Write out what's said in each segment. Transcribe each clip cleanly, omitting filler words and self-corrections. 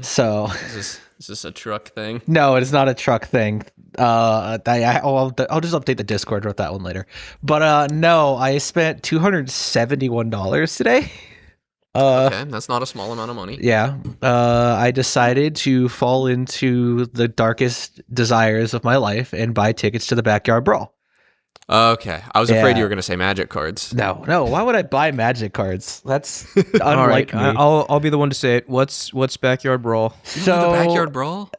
So Is this a truck thing? no, it's not a truck thing. I'll just update the Discord with that one later. But no, I spent $271 today. Okay, that's not a small amount of money. Yeah. I decided to fall into the darkest desires of my life and buy tickets to the Backyard Brawl. Okay, I was afraid Yeah. you were going to say Magic cards. No. Why would I buy Magic cards? That's All right, unlike me. I'll be the one to say it. What's Backyard Brawl? You know the Backyard Brawl?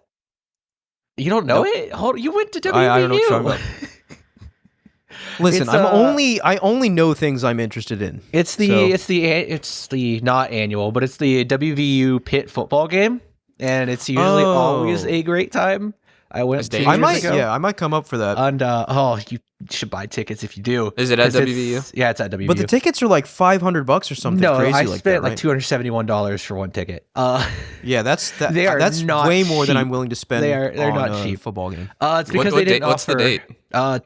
You don't know Nope. it? Hold, you went to WVU. I don't know what you're talking about. Listen, It's, I only know things I'm interested in. It's the not annual, but it's the WVU Pitt football game, and it's usually always a great time. I went It's 2 dangerous. years ago. I might come up for that. And you should buy tickets if you do. Is it at 'Cause WVU? Yeah, it's at WVU. But the tickets are like $500 or something no, crazy I like spent that, right? like $271 for one ticket. Yeah, that's They are that's not way more than cheap. I'm willing to spend. They're on not a cheap. football game. It's because they didn't What's the offer. date?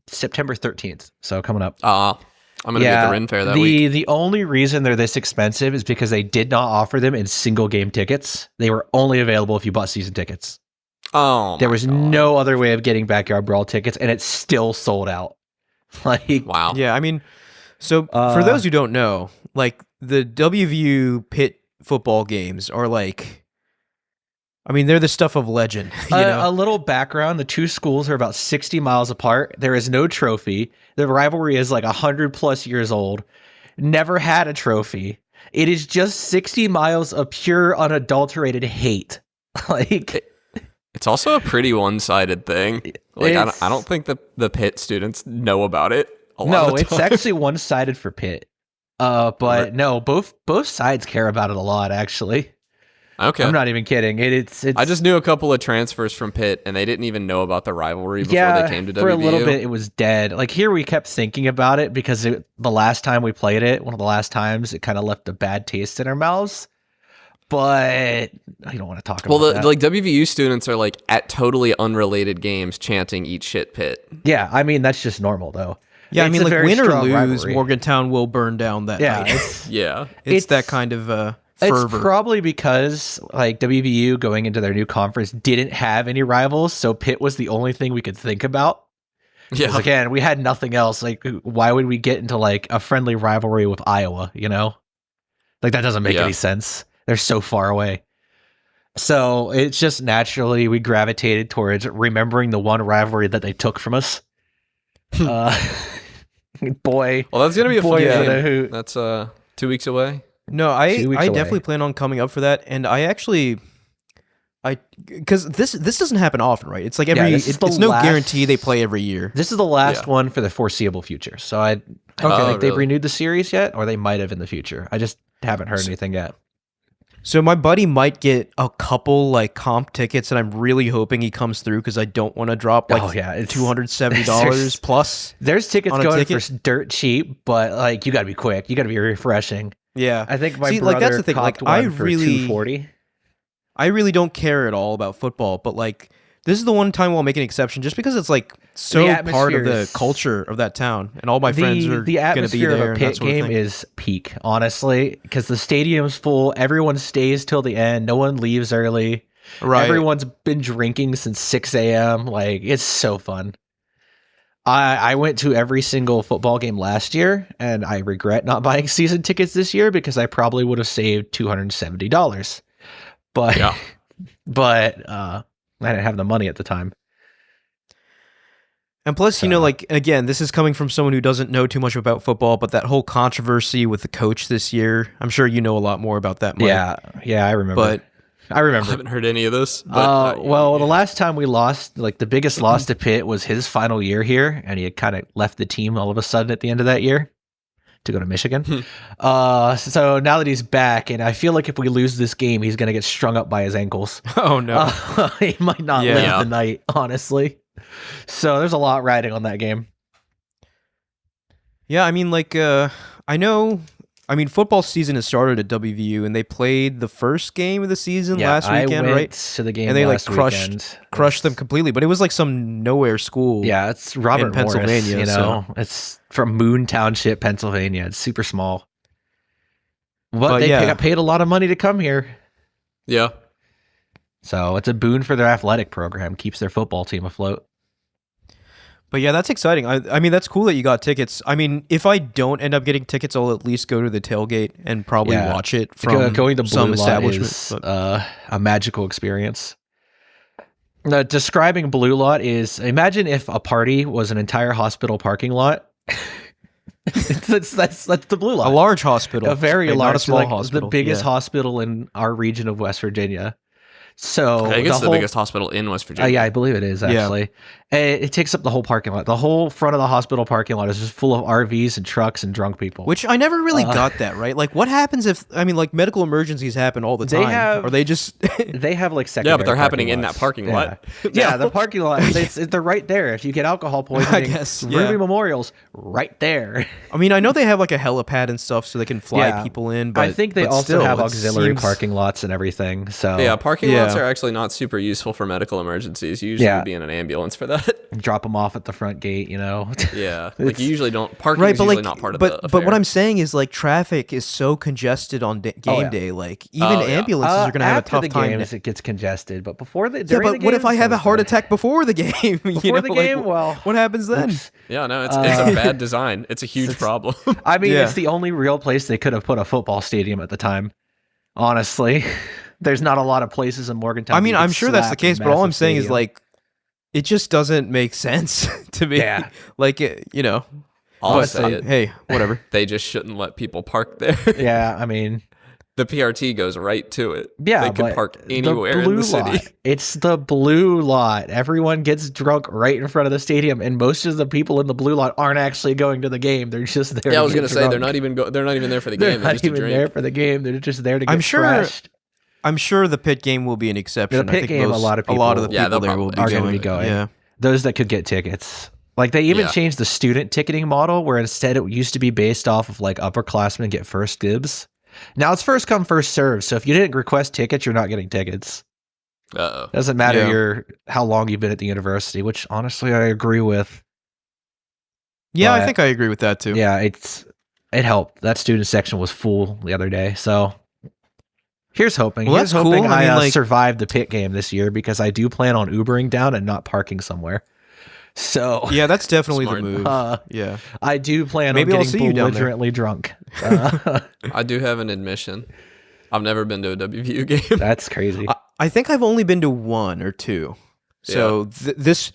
September 13th. So coming up. I'm going to be at the Ren Fair that week. The only reason they're this expensive is because they did not offer them in single game tickets. They were only available if you bought season tickets. Oh, There was no other way of getting Backyard Brawl tickets, and it's still sold out. Like, Wow. Yeah, I mean, so for those who don't know, like the WVU Pitt football games are like, I mean, they're the stuff of legend. You know? a little background: the two schools are about 60 miles apart. There is no trophy. The rivalry is like 100+ years old. Never had a trophy. It is just 60 miles of pure, unadulterated hate. Like. It's also a pretty one-sided thing. Like I don't think the Pitt students know about it. No, it's actually one-sided for Pitt. But no, both sides care about it a lot. Actually, okay. I'm not even kidding. It's I just knew a couple of transfers from Pitt, and they didn't even know about the rivalry before they came to WVU. For a little bit, it was dead. Like here, we kept thinking about it because the last time we played it, one of the last times, it kind of left a bad taste in our mouths. But I don't want to talk about that. Like WVU students are like at totally unrelated games chanting "Eat shit, Pitt." Yeah, I mean that's just normal though. Yeah, It's I mean, a like very win or strong lose, rivalry. Morgantown will burn down that Yeah, night. Yeah. It's that kind of fervor. It's probably because like WVU going into their new conference didn't have any rivals, so Pitt was the only thing we could think about. Yeah. 'Cause again, we had nothing else. Like, why would we get into like a friendly rivalry with Iowa? You know, like that doesn't make any sense. They're so far away. So it's just naturally we gravitated towards remembering the one rivalry that they took from us. Boy, Well, that's gonna be a fun Boy, game. That's 2 weeks away. No, 2 weeks I away. definitely plan on coming up for that, and because this doesn't happen often, right? It's like it's no guarantee they play every year. This is the last one for the foreseeable future. So I don't think they've renewed the series yet, or they might have in the future. I just haven't heard anything yet. So my buddy might get a couple like comp tickets, and I'm really hoping he comes through because I don't want to drop like $270 plus. There's tickets on a going ticket. for dirt cheap, but like you got to be quick. You got to be refreshing. Yeah, I think my See, brother like that's the thing. Like copped one for $240. I really don't care at all about football, but like this is the one time I'll make an exception just because it's like so part of the culture of that town, and all my friends are the going to be atmosphere there. of a Pitt and that sort of game thing. is peak, honestly, because the stadium's full. Everyone stays till the end. No one leaves early. Right. Everyone's been drinking since 6 a.m. Like it's so fun. I went to every single football game last year, and I regret not buying season tickets this year because I probably would have saved $270. But I didn't have the money at the time. And plus, you know, like, again, this is coming from someone who doesn't know too much about football, but that whole controversy with the coach this year, I'm sure you know a lot more about that, Mike. Yeah, I remember. But I remember. I haven't heard any of this. But, well, the last time we lost, like the biggest loss to Pitt was his final year here, and he had kind of left the team all of a sudden at the end of that year to go to Michigan. So now that he's back, and I feel like if we lose this game, he's going to get strung up by his ankles. Oh, no. He might not live the night, honestly. So there's a lot riding on that game. Yeah, I mean, like, I know... I mean, football season has started at WVU, and they played the first game of the season last weekend, I went right? to the game and they like last crushed them completely. But it was like some nowhere school. Yeah, it's Robert in Pennsylvania. Morris, you know, it's from Moon Township, Pennsylvania. It's super small, but they got paid a lot of money to come here. Yeah. So it's a boon for their athletic program, keeps their football team afloat. But yeah, that's exciting. I mean, that's cool that you got tickets. I mean, if I don't end up getting tickets, I'll at least go to the tailgate and probably watch it from going to some Blue Lot establishment. is a magical experience. Describing Blue Lot is, imagine if a party was an entire hospital parking lot. that's the Blue Lot. A large hospital. A very right? large, Not a small like hospital. the biggest yeah. hospital in our region of West Virginia. So I think it's the biggest hospital in West Virginia. yeah, I believe it is actually. It takes up the whole parking lot. The whole front of the hospital parking lot is just full of RVs and trucks and drunk people. Which I never really got that, right? Like, what happens if, I mean, like, medical emergencies happen all the time? Or they just... they have, like, secondary but they're happening in lots. that parking lot. Yeah, the parking lot, they're right there. If you get alcohol poisoning, I guess, Ruby Memorial's right there. I mean, I know they have, like, a helipad and stuff so they can fly people in, but I think they also have auxiliary parking lots and everything. So yeah, parking lots are actually not super useful for medical emergencies. You usually would be in an ambulance for that. Drop them off at the front gate, Yeah, like you usually don't. Parking is usually not part of the affair. But what I'm saying is, like, traffic is so congested on game day. Like, even ambulances are going to have a tough time. Games, it gets congested, but before the what if I have a heart attack before the game? Before the game, well, what happens then? Yeah, no, it's a bad design. It's a huge problem. I mean, it's the only real place they could have put a football stadium at the time. Honestly, there's not a lot of places in Morgantown. I mean, I'm sure that's the case, but all I'm saying is, like, it just doesn't make sense to me. Yeah. Like, I'll say it. Hey, whatever. They just shouldn't let people park there. Yeah, I mean, the PRT goes right to it. Yeah, they can park anywhere in the city. Lot. It's the Blue Lot. Everyone gets drunk right in front of the stadium, and most of the people in the Blue Lot aren't actually going to the game. They're just there. Yeah, I was gonna say they're not even there for the game. They're not even there for the game. They're just there to get trashed. I'm sure the pit game will be an exception. The pit game, a lot of the people there will be going to be going. Yeah. Those that could get tickets. Like, they even changed the student ticketing model, where instead it used to be based off of, like, upperclassmen get first dibs. Now it's first come, first serve. So if you didn't request tickets, you're not getting tickets. Doesn't matter how long you've been at the university, which honestly I agree with. Yeah, I think I agree with that too. Yeah, it helped. That student section was full the other day. So here's hoping. Well, here's that's hoping cool. I survived the pit game this year, because I do plan on Ubering down and not parking somewhere. So yeah, that's definitely the move. Yeah, I do plan Maybe on I'll getting see you down belligerently drunk. I do have an admission. I've never been to a WVU game. That's crazy. I think I've only been to one or two. So this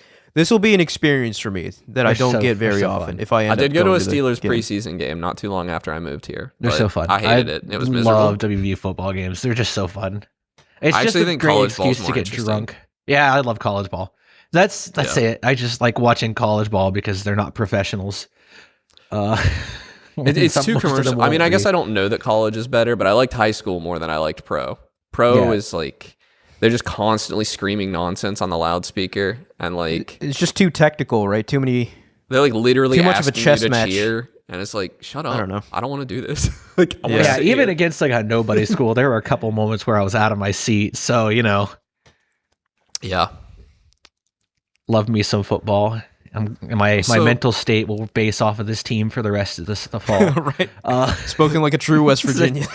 will be an experience for me that I don't get very often. If I did go to a Steelers preseason game not too long after I moved here. They're so fun. I hated it. It was miserable. I love WVU football games. They're just so fun. It's I just actually a think great college ball's excuse to more get interesting. drunk. Yeah, I love college ball. That's it. I just like watching college ball because they're not professionals. It's too commercial. I mean, I guess I don't know that college is better, but I liked high school more than I liked pro. Pro is like, they're just constantly screaming nonsense on the loudspeaker, and like it's just too technical, right? Too many. They're like literally too much of a asking chess you to match. cheer, and it's like, shut up. I don't know. I don't want to do this. Like, I wanna sit even here. against like a nobody school, there were a couple moments where I was out of my seat. So Yeah. love me some football. My mental state will base off of this team for the rest of the fall. Right. Spoken like a true West Virginian.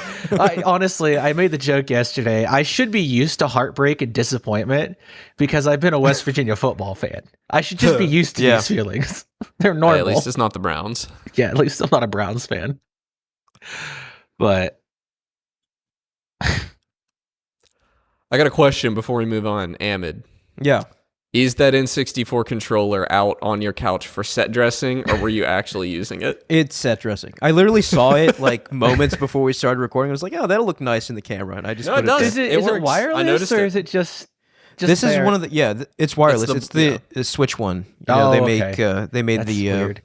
Honestly, I made the joke yesterday. I should be used to heartbreak and disappointment because I've been a West Virginia football fan. I should just be used to these feelings. They're normal. Hey, at least it's not the Browns. Yeah, at least I'm not a Browns fan. But I got a question before we move on. Ahmed, Yeah. is that N64 controller out on your couch for set dressing, or were you actually using it? It's set dressing. I literally saw it like moments before we started recording. I was like, "Oh, that'll look nice in the camera," and I just put it does. there. is it It works. I wireless noticed or it. is it just This there? is one of the it's wireless. It's the Switch one. You know, they make they made That's the weird.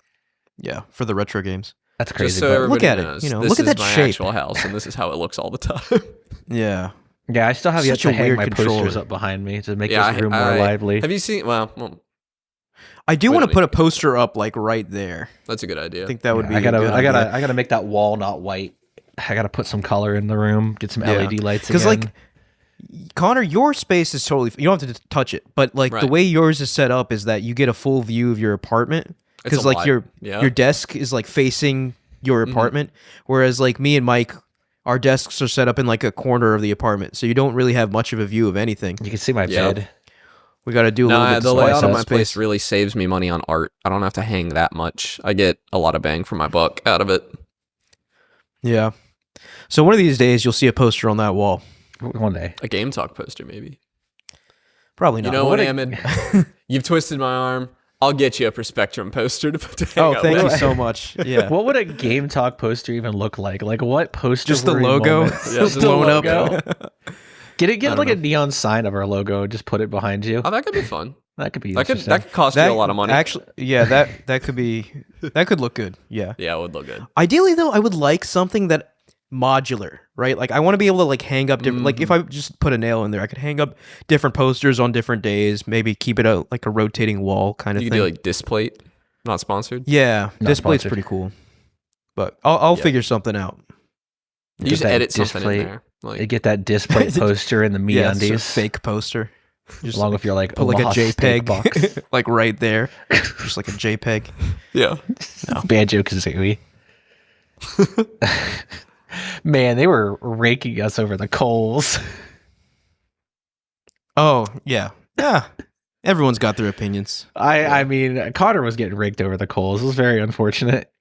for the retro games. That's crazy. Just so but- everybody look at it, knows, you know, this look at is that my shape. actual house, and this is how it looks all the time. Yeah. yeah, I still have yet Such a to hang weird my posters controller. up behind me to make Yeah, this room more lively. Have you seen? Well, I do Wait, want let to me- put a poster up like right there. that's a good idea. I think that would be. I a good idea. gotta make that wall not white. I gotta put some color in the room. Get some LED lights again. Because like Connor, your space is totally. You don't have to touch it, but like the Right. way yours is set up is that you get a full view of your apartment. It's Because a like lot. your Yeah. your desk is like facing your apartment, whereas like me and Mike, our desks are set up in like a corner of the apartment, so you don't really have much of a view of anything. You can see my bed. We got to do a little bit. The layout of my place really saves me money on art. I don't have to hang that much. I get a lot of bang for my buck out of it. Yeah. So one of these days, you'll see a poster on that wall. One day. A Game Talk poster, maybe. Probably not. You know what, Ahmed? You've twisted my arm. I'll get you a Perspectrum poster to put to hang up. Thank you so much. Yeah. What would a Game Talk poster even look like? Like what poster? Just the logo. Just blown up. Get like a neon sign of our logo. Just put it behind you. Oh, that could be fun. That could be that could cost you a lot of money. Actually, yeah, that could look good. Yeah. Yeah, it would look good. Ideally, though, I would like something that modular, right? Like I want to be able to like hang up different. Like if I just put a nail in there, I could hang up different posters on different days. Maybe keep it like a rotating wall kind of thing. You could do like Displate. Not sponsored. Yeah, Displate's pretty cool. But I'll figure something out. You just edit something in there. Like, you get that display poster in the MeUndies. Fake poster. Just along with your like put like a JPEG box. like right there. Just like a JPEG. Yeah. No. Banjo-Kazooie. Man, they were raking us over the coals. Oh, yeah. Yeah. Everyone's got their opinions. I mean, Connor was getting raked over the coals. It was very unfortunate.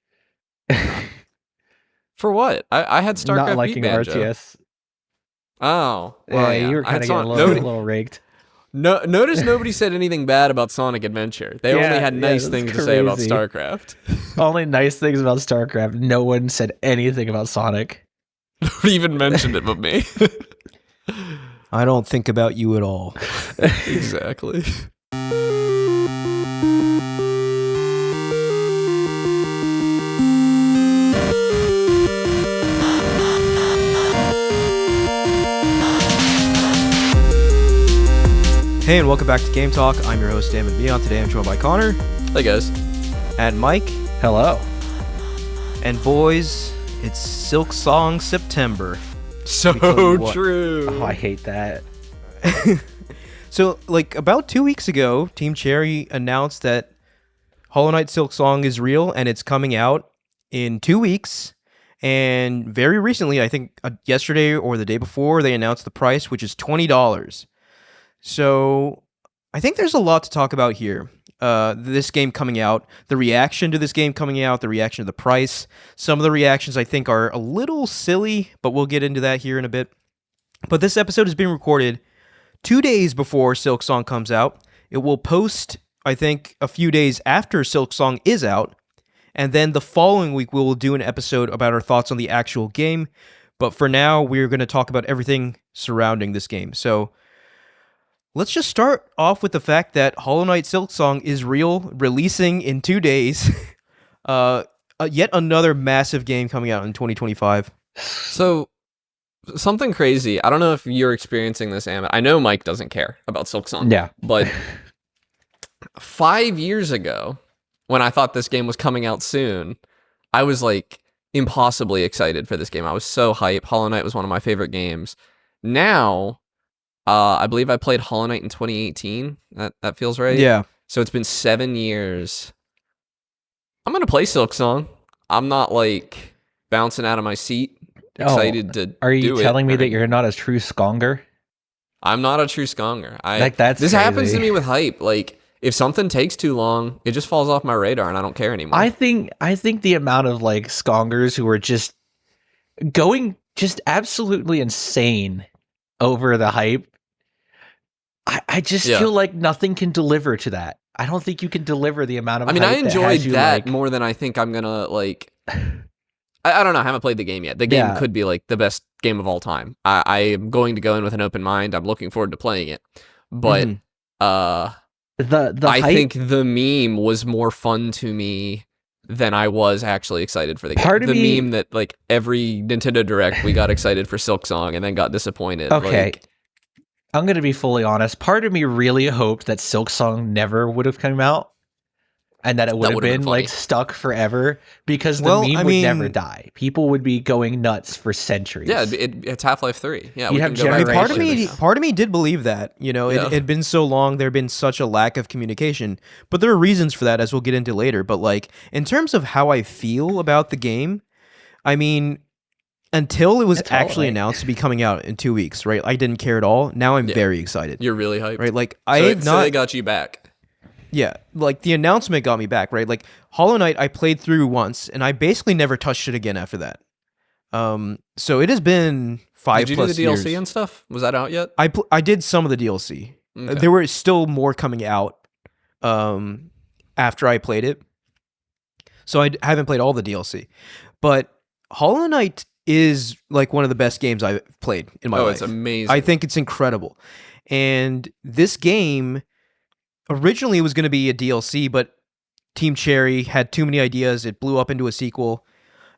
For what? I had StarCraft not liking Banjo. RTS. Oh, well, yeah, you were kind of getting a little raked. No, notice nobody said anything bad about Sonic Adventure. They only had nice things to say about StarCraft. Only nice things about StarCraft. No one said anything about Sonic. Nobody even mentioned it but me. I don't think about you at all. Exactly. Hey, and welcome back to Game Talk. I'm your host, Damon Beyond. Today I'm joined by Connor. Hey, guys. And Mike. Hello. And boys, it's Silksong September. So true. Oh, I hate that. So, like, about 2 weeks ago, Team Cherry announced that Hollow Knight Silksong is real, and it's coming out in 2 weeks. And very recently, I think yesterday or the day before, they announced the price, which is $20. So I think there's a lot to talk about here. This game coming out, the reaction to this game coming out, the reaction to the price. Some of the reactions I think are a little silly, but we'll get into that here in a bit. But this episode is being recorded 2 days before Silksong comes out. It will post, I think, a few days after Silksong is out. And then the following week, we will do an episode about our thoughts on the actual game. But for now, we're going to talk about everything surrounding this game. So let's just start off with the fact that Hollow Knight Silksong is real, releasing in 2 days. Yet another massive game coming out in 2025. So, something crazy. I don't know if you're experiencing this, Amit. I know Mike doesn't care about Silksong. Yeah. But 5 years ago, when I thought this game was coming out soon, I was like impossibly excited for this game. I was so hype. Hollow Knight was one of my favorite games. Now, I believe I played Hollow Knight in 2018. That feels right. Yeah. So it's been 7 years. I'm gonna play Silksong. I'm not like bouncing out of my seat, excited to. Are you do telling it. me that you're not a true Skonger? I'm not a true Skonger. That's this crazy. happens to me with hype. Like if something takes too long, it just falls off my radar and I don't care anymore. I think the amount of like Skongers who are just going just absolutely insane over the hype. I just feel like nothing can deliver to that. I don't think you can deliver the amount of hype I enjoyed that like, more than I think I'm gonna like. I don't know. I haven't played the game yet. The game could be like the best game of all time. I am going to go in with an open mind. I'm looking forward to playing it. But the I hype, think the meme was more fun to me than I was actually excited for the game. The meme that like every Nintendo Direct we got excited for Silksong and then got disappointed. Okay. Like, I'm going to be fully honest. Part of me really hoped that Silksong never would have come out and that it would have been like stuck forever because the meme would never die. People would be going nuts for centuries. Yeah, it's Half-Life 3. Yeah, You'd have generations. Part of me did believe that. You know, it had been so long, there had been such a lack of communication. But there are reasons for that, as we'll get into later. But like, in terms of how I feel about the game, I mean, until it was That's all actually right. announced to be coming out in 2 weeks, right? I didn't care at all. Now I'm Yeah. very excited. You're really hyped. Right? Like So they got you back. yeah, like the announcement got me back, right? Like Hollow Knight I played through once and I basically never touched it again after that. So it has been 5 Did you plus do the DLC years. and stuff? Was that out yet? I did some of the DLC. Okay. There were still more coming out after I played it. So I haven't played all the DLC. But Hollow Knight is like one of the best games I've played in my life. It's amazing. I think it's incredible. And this game originally was going to be a DLC, but Team Cherry had too many ideas. It blew up into a sequel.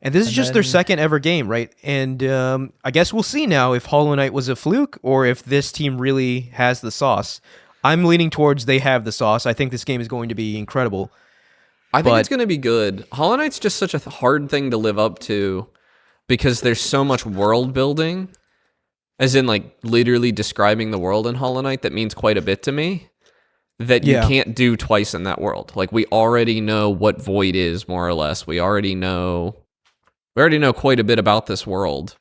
And this is just their second ever game, right? And I guess we'll see now if Hollow Knight was a fluke or if this team really has the sauce. I'm leaning towards they have the sauce. I think this game is going to be incredible. I think it's going to be good. Hollow Knight's just such a hard thing to live up to because there's so much world building, as in like literally describing the world in Hollow Knight that means quite a bit to me, that you can't do twice in that world. Like we already know what Void is, more or less. We already know quite a bit about this world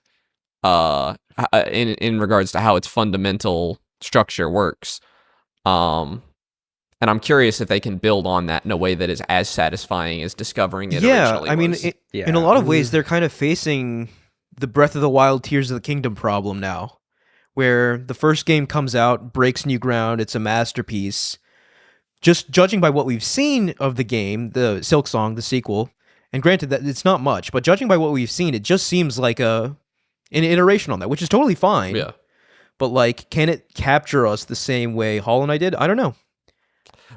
in regards to how its fundamental structure works. And I'm curious if they can build on that in a way that is as satisfying as discovering it originally I mean, was. in a lot of ways, they're kind of facing the Breath of the Wild Tears of the Kingdom problem now, where the first game comes out, breaks new ground, it's a masterpiece. Just judging by what we've seen of the game, the Silksong, the sequel, and granted that it's not much, but judging by what we've seen, it just seems like an iteration on that, which is totally fine. Yeah. But like, can it capture us the same way Hollow Knight did? I don't know.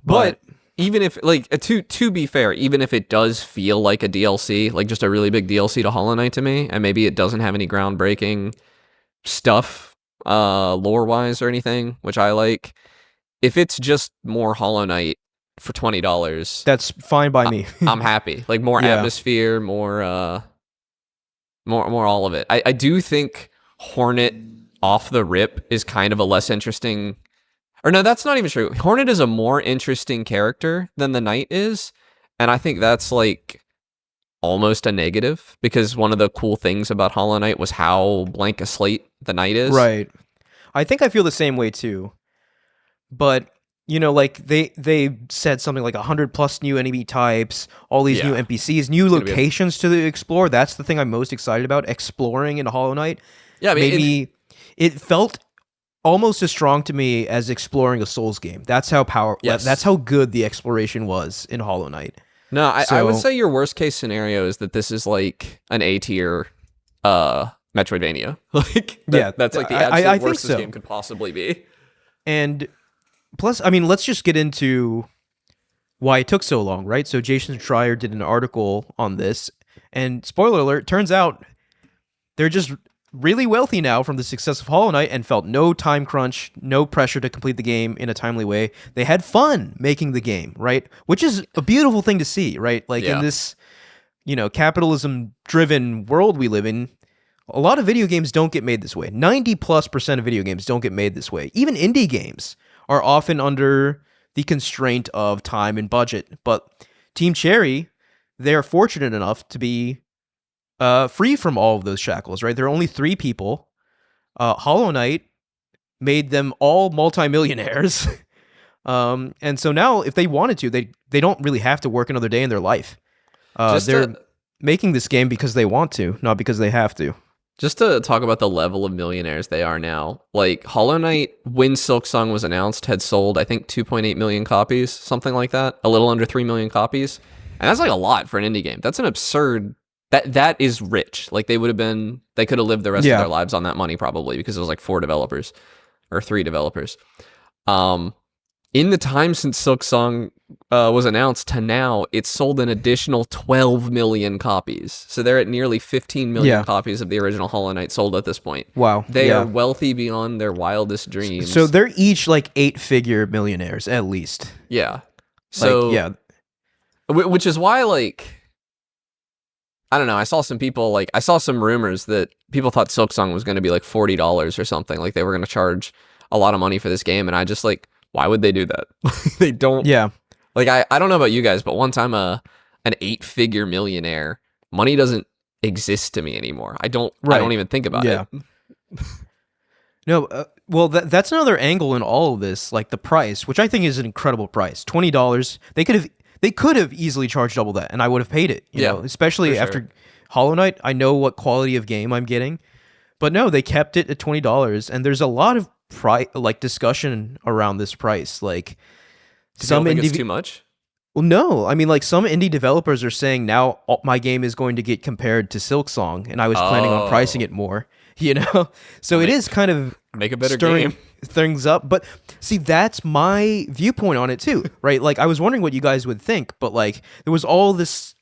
But even if, like, to be fair, even if it does feel like a DLC, like just a really big DLC to Hollow Knight to me, and maybe it doesn't have any groundbreaking stuff, lore-wise or anything, which I like, if it's just more Hollow Knight for $20, that's fine by me. I'm happy. Like more atmosphere, more all of it. I do think Hornet off the rip is kind of a less interesting. Or no, that's not even true. Hornet is a more interesting character than the Knight is, and I think that's like almost a negative because one of the cool things about Hollow Knight was how blank a slate the Knight is. Right. I think I feel the same way too. But you know, like they said something like 100 plus new enemy types, all these new NPCs, new locations to explore. That's the thing I'm most excited about, exploring in Hollow Knight. Yeah, I mean, maybe it felt almost as strong to me as exploring a Souls game. That's how that's how good the exploration was in Hollow Knight. No, I would say your worst case scenario is that this is like an A tier Metroidvania. Like that's like the absolute worst this game could possibly be. And plus, I mean, let's just get into why it took so long, right? So Jason Schreier did an article on this, and spoiler alert, turns out they're just really wealthy now from the success of Hollow Knight and felt no time crunch, no pressure to complete the game in a timely way. They had fun making the game, right? Which is a beautiful thing to see, right? Like in this, capitalism-driven world we live in, a lot of video games don't get made this way. 90+% of video games don't get made this way. Even indie games are often under the constraint of time and budget. But Team Cherry, they're fortunate enough to be free from all of those shackles, right? There are only 3 people. Hollow Knight made them all multimillionaires. And so now, if they wanted to, they don't really have to work another day in their life. They're making this game because they want to, not because they have to. Just to talk about the level of millionaires they are now, like Hollow Knight, when Silksong was announced, had sold, I think, 2.8 million copies, something like that, a little under 3 million copies. And that's like a lot for an indie game. That's an absurd, that is rich. Like they could have lived the rest of their lives on that money probably because it was like 4 developers or 3 developers. In the time since Silksong was announced to now, it's sold an additional 12 million copies. So they're at nearly 15 million copies of the original Hollow Knight sold at this point. Wow. They are wealthy beyond their wildest dreams. So they're each like 8-figure millionaires at least. Yeah. So which is why, like, I don't know, I saw some rumors that people thought Silksong was going to be like $40 or something. Like they were going to charge a lot of money for this game. And I just like, why would they do that? They don't. Yeah. Like, I don't know about you guys, but once I'm an 8-figure millionaire, money doesn't exist to me anymore. I don't Right. even think about Yeah. it. No, well, that's another angle in all of this, like the price, which I think is an incredible price. $20. They could have easily charged double that, and I would have paid it. You Yeah, know, especially for sure. after Hollow Knight. I know what quality of game I'm getting, but no, they kept it at $20, and there's a lot of discussion around this price. Like Do you some think it's indie, too much? well, no, I mean like some indie developers are saying now my game is going to get compared to Silksong, and I was planning on pricing Oh. it more. You know, so it is kind of Make a better stirring game. things up. But see, that's my viewpoint on it too, right? Like I was wondering what you guys would think, but like there was all this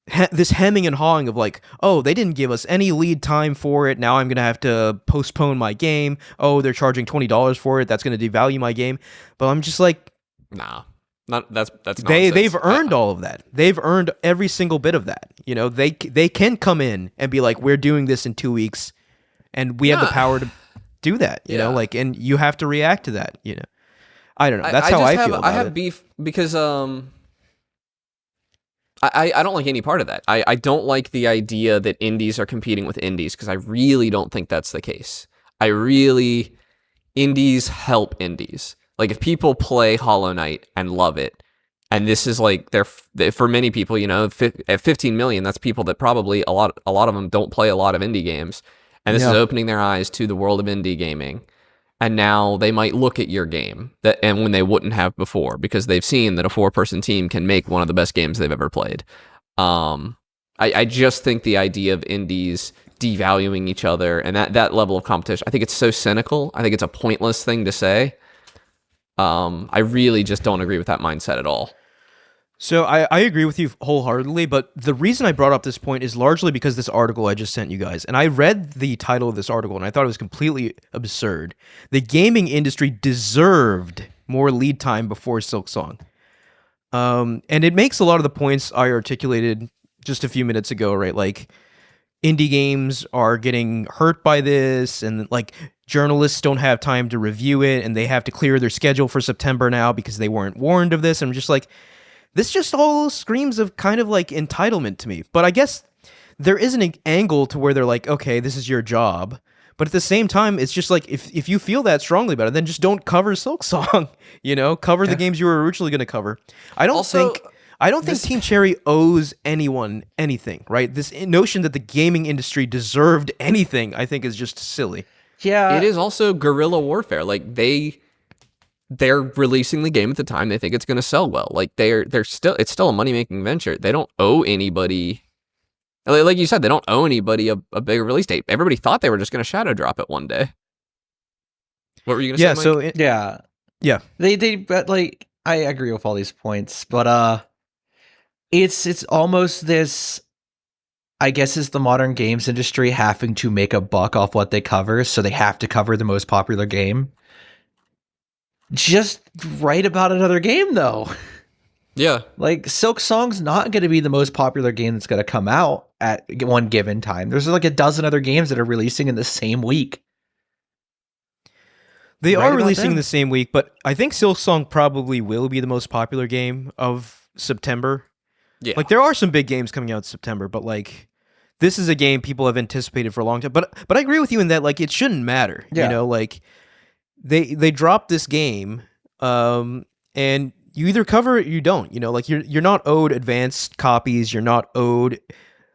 hemming and hawing of like, oh, they didn't give us any lead time for it. Now I'm gonna have to postpone my game. Oh, they're charging $20 for it. That's gonna devalue my game. But I'm just like, Nah, not that's they've nonsense. earned all of that. They've earned every single bit of that. You know, they can come in and be like, we're doing this in 2 weeks, and we have the Yeah. power to do that. You know, Yeah. like, and you have to react to that. You know, I don't know. That's how just I have, feel about I have it. beef because I don't like any part of that. I don't like the idea that indies are competing with indies because I really don't think that's the case. Indies help indies. Like if people play Hollow Knight and love it, and this is like for many people, you know, at 15 million, that's people that probably a lot of them don't play a lot of indie games, and this is opening their eyes to the world of indie gaming. And now they might look at your game and when they wouldn't have before because they've seen that a 4-person team can make one of the best games they've ever played. I just think the idea of indies devaluing each other and that level of competition, I think it's so cynical. I think it's a pointless thing to say. I really just don't agree with that mindset at all. So I agree with you wholeheartedly, but the reason I brought up this point is largely because this article I just sent you guys, and I read the title of this article and I thought it was completely absurd. The gaming industry deserved more lead time before Silksong. And it makes a lot of the points I articulated just a few minutes ago, right? Like indie games are getting hurt by this, and like journalists don't have time to review it, and they have to clear their schedule for September now because they weren't warned of this. And I'm just like, this just all screams of kind of like entitlement to me. But I guess there is an angle to where they're like, okay, this is your job. But at the same time, it's just like, if you feel that strongly about it, then just don't cover Silksong. You know, cover the games you were originally going to cover. I don't think Team Cherry owes anyone anything, right? This notion that the gaming industry deserved anything, I think, is just silly. Yeah. It is also guerrilla warfare. Like they're releasing the game at the time they think it's going to sell well. Like it's still a money-making venture. They don't owe anybody, like you said, they don't owe anybody a bigger release date. Everybody thought they were just going to shadow drop it one day. What were you going to say, Mike? Yeah. But like I agree with all these points, but it's almost this, I guess, is the modern games industry having to make a buck off what they cover, so they have to cover the most popular game. Just write about another game, though. Yeah. Like, Silksong's not going to be the most popular game that's going to come out at one given time. There's like a dozen other games that are releasing in the same week. They Right are about releasing them. the same week, but I think Silksong probably will be the most popular game of September. Yeah. Like, there are some big games coming out in September, but like, this is a game people have anticipated for a long time. But I agree with you in that, like, it shouldn't matter. Yeah. You know, like, they dropped this game, and you either cover it or you don't. You know, like, you're not owed advanced copies. You're not owed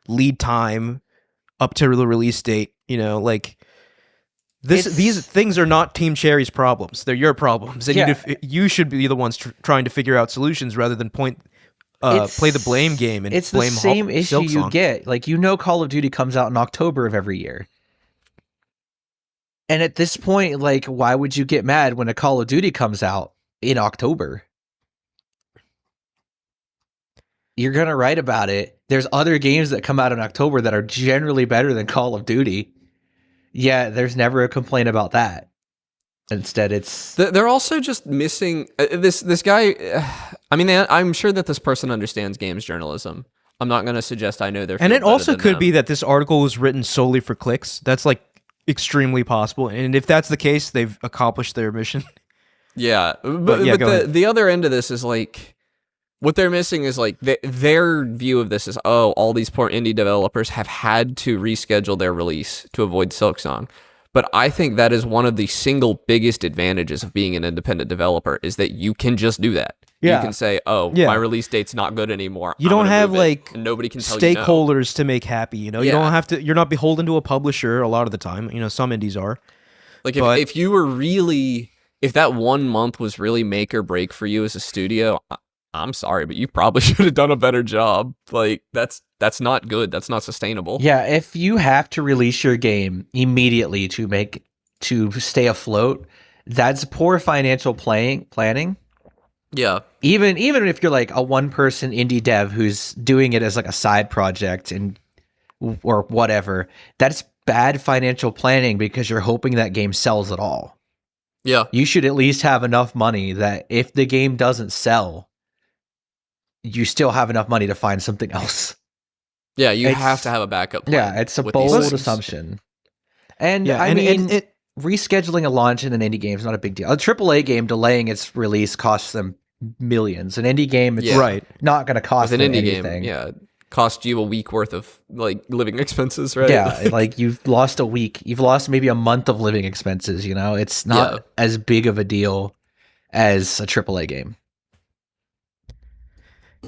lead time up to the release date. You know, like, these things are not Team Cherry's problems. They're your problems, and Yeah. you should be the ones trying to figure out solutions rather than play the blame game and it's the blame same issue you Silksong. get. Like, you know, Call of Duty comes out in October of every year. And at this point, like, why would you get mad when a Call of Duty comes out in October? You're going to write about it. There's other games that come out in October that are generally better than Call of Duty. Yeah, there's never a complaint about that. Instead, it's... They're also just missing this guy. I mean, I'm sure that this person understands games journalism. I'm not going to suggest I know their And field it also better than could them. be that this article was written solely for clicks. That's like extremely possible. And if that's the case, they've accomplished their mission. Yeah, but yeah, go ahead. the other end of this is like, what they're missing is like their view of this is, oh, all these poor indie developers have had to reschedule their release to avoid Silksong. But I think that is one of the single biggest advantages of being an independent developer is that you can just do that. Yeah. You can say, oh, Yeah. my release date's not good anymore. You I'm don't gonna have move it, like and nobody can tell you no. stakeholders to make happy. You know, you Yeah. don't have to. You're not beholden to a publisher a lot of the time. You know, some indies are. Like But- if you were really, if that 1 month was really make or break for you as a studio, I'm sorry, but you probably should have done a better job. Like that's not good. That's not sustainable. Yeah, if you have to release your game immediately to stay afloat, that's poor financial planning. Yeah. Even if you're like a one-person indie dev who's doing it as like a side project or whatever, that's bad financial planning because you're hoping that game sells at all. Yeah. You should at least have enough money that if the game doesn't sell, you still have enough money to find something else. Yeah, you It's- have to have a backup plan. Yeah, it's a with these bold things. assumption. And Yeah, I and mean, it, rescheduling a launch in an indie game is not a big deal. A AAA game delaying its release costs them millions. An indie game, it's Yeah. right. not going to cost With an them indie anything. game, yeah, cost you a week worth of like living expenses, right? Yeah, like you've lost a week. You've lost maybe a month of living expenses, you know? It's not Yeah. as big of a deal as a AAA game.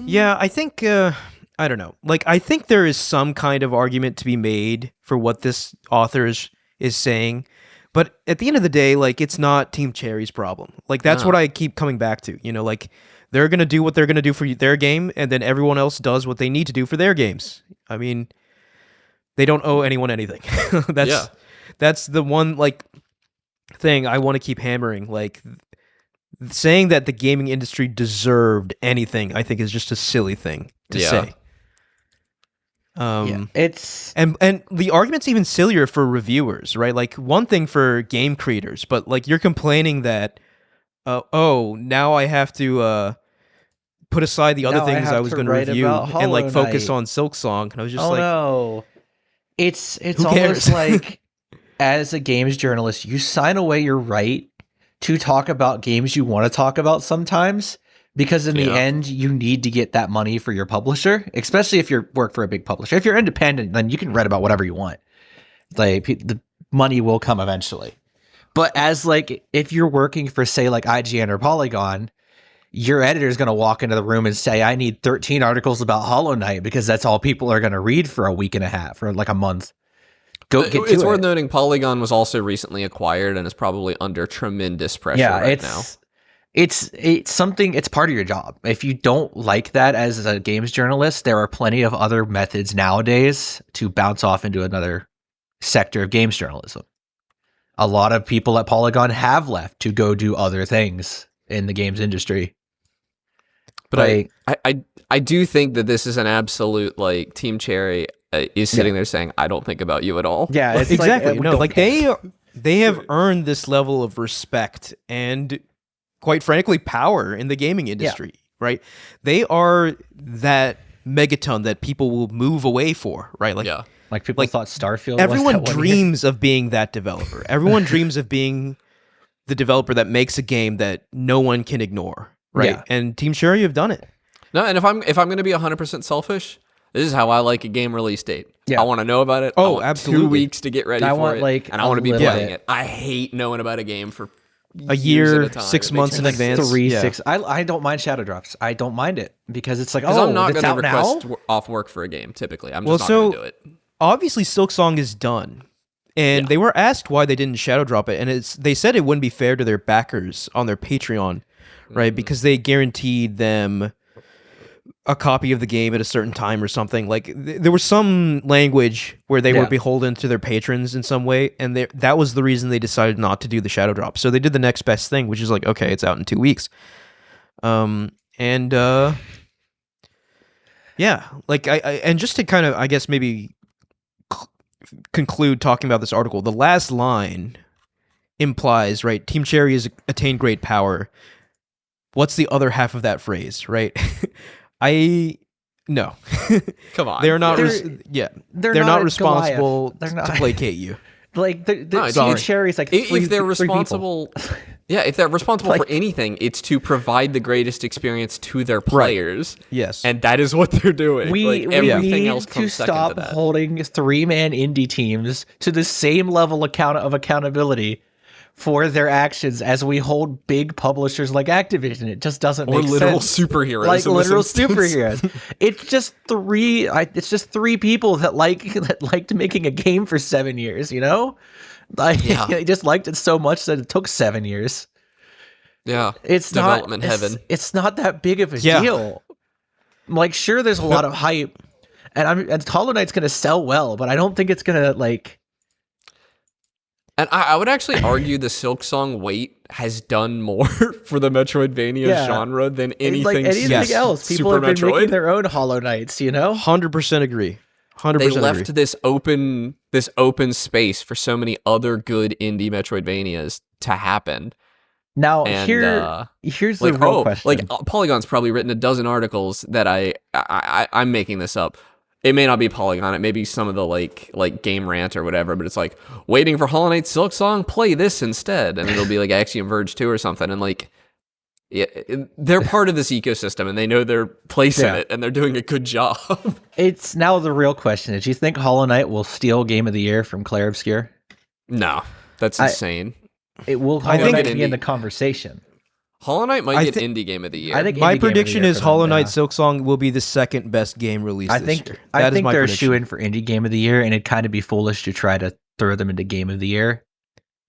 Yeah, I think I don't know. Like, I think there is some kind of argument to be made for what this author is saying, but at the end of the day, like, it's not Team Cherry's problem. Like, that's No. what I keep coming back to. You know, like, they're gonna do what they're gonna do for their game, and then everyone else does what they need to do for their games. I mean, they don't owe anyone anything. Yeah. That's the one like thing I want to keep hammering. Like, saying that the gaming industry deserved anything, I think, is just a silly thing to Yeah. say. It's And the argument's even sillier for reviewers, right? Like, one thing for game creators, but like you're complaining that, oh, now I have to put aside the other Now I things have I was to going to write review about and like Hollow focus Knight. on Silksong. And I was just oh like, no. It's Who almost cares? like as a games journalist, you sign away your right to talk about games you want to talk about sometimes. Because in the Yeah. end, you need to get that money for your publisher, especially if you work for a big publisher. If you're independent, then you can write about whatever you want. Like the money will come eventually. But as like if you're working for say like IGN or Polygon, your editor is going to walk into the room and say, "I need 13 articles about Hollow Knight because that's all people are going to read for a week and a half or like a month." Go get to It's worth it. noting Polygon was also recently acquired and is probably under tremendous pressure right now. It's something, it's part of your job. If you don't like that as a games journalist, there are plenty of other methods nowadays to bounce off into another sector of games journalism. A lot of people at Polygon have left to go do other things in the games industry. But Like, I do think that this is an absolute like Team Cherry is sitting there saying, "I don't think about you at all." yeah, it's exactly. we No, don't like care. they have earned this level of respect and, quite frankly, power in the gaming industry, right? They are that megaton that people will move away for, right? Like, Yeah. Like people like, thought Starfield was everyone that one year. dreams of being that developer. Everyone dreams of being the developer that makes a game that no one can ignore, right? Yeah. And Team Cherry have done it. No, and if I'm going to be 100% selfish, this is how I like a game release date. Yeah. I want to know about it. Oh, I want absolutely. 2 weeks to get ready I for want, it, like, and I a want to be little playing bit. it. I hate knowing about a game for A years year, at a time. 6 It months makes in me advance. sick. 3, Yeah. 6. I don't mind shadow drops. I don't mind it because it's like, Because oh, I'm not it's going to out now. request off work for a game. Typically, I'm Well, just not going to so- do it. Obviously, Silksong is done. And Yeah. they were asked why they didn't shadow drop it, and they said it wouldn't be fair to their backers on their Patreon, right? Because they guaranteed them a copy of the game at a certain time or something. Like there was some language where they were Yeah. beholden to their patrons in some way, and that was the reason they decided not to do the shadow drop. So they did the next best thing, which is like, okay, it's out in 2 weeks. Yeah, like I and just to kind of, I guess, maybe conclude talking about this article, the last line implies, right, Team Cherry has attained great power. What's the other half of that phrase, right? No. Come on. They're not They're- they're not not a responsible They're not- to placate you. Like No, Team sorry. Cherry's like If they're three people. responsible, Yeah, if they're responsible Like- for anything, it's to provide the greatest experience to their players. Yes. And that is what they're doing. We Everything need else to comes second stop to that. holding 3-man indie teams to the same level of accountability for their actions as we hold big publishers like Activision. It just doesn't Or make literal sense. superheroes. Like in this literal instance. superheroes. It's just three people that liked making a game for 7 years. You know, like Yeah. they just liked it so much that it took 7 years. Yeah. It's Development not heaven. It's not that big of a Yeah. deal. Like, sure, there's a lot of hype, and Hollow Knight's gonna sell well, but I don't think it's gonna like. And I would actually argue the Silksong wait has done more for the Metroidvania genre than anything, like anything Yes. else. People Super have been Metroid. making their own Hollow Knights, you know. 100% agree. 100% They left agree. this open space for so many other good indie Metroidvanias to happen. Now And here's the like real question. like Polygon's probably written a dozen articles that I'm making this up. It may not be Polygon, it may be some of the like Game Rant or whatever, but it's like waiting for Hollow Knight Silksong, play this instead, and it'll be like Axiom Verge 2 or something, and like they're part of this ecosystem and they know their place in it and they're doing a good job. It's now the real question is: do you think Hollow Knight will steal Game of the Year from Claire Obscure? No, that's insane. It will. I Hollow think Knight it- be in the conversation. Hollow Knight might I get thi- indie game of the year. I think My Indie Game of the prediction Year is for them, Hollow Knight yeah. Silksong will be the second best game released I this think year. I That is think my they're prediction. shoo in for Indie Game of the Year, and it'd kind of be foolish to try to throw them into Game of the Year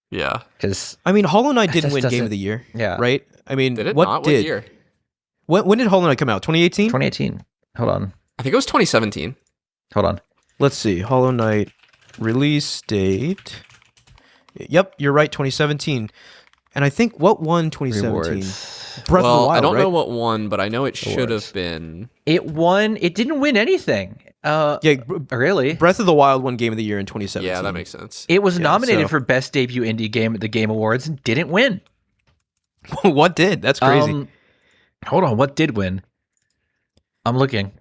Yeah. because I mean, Hollow Knight didn't just win Game doesn't- of the Year, yeah, right? I mean, Did it what not? did? What year? When did Hollow Knight come out? 2018? 2018. Hold on, I think it was 2017. hold on. Let's see. Hollow Knight release date. Yep, you're right. 2017. And I think what won 2017? Rewards. Breath of the Well, Wild. I don't right? know what won, but I know it should Awards. have been. It won. It didn't win anything. Yeah, Really? Breath of the Wild won Game of the Year in 2017. Yeah, that makes sense. It was nominated so- for Best Debut Indie Game at the Game Awards and didn't win. What did? That's crazy. Hold on, what did win? I'm looking.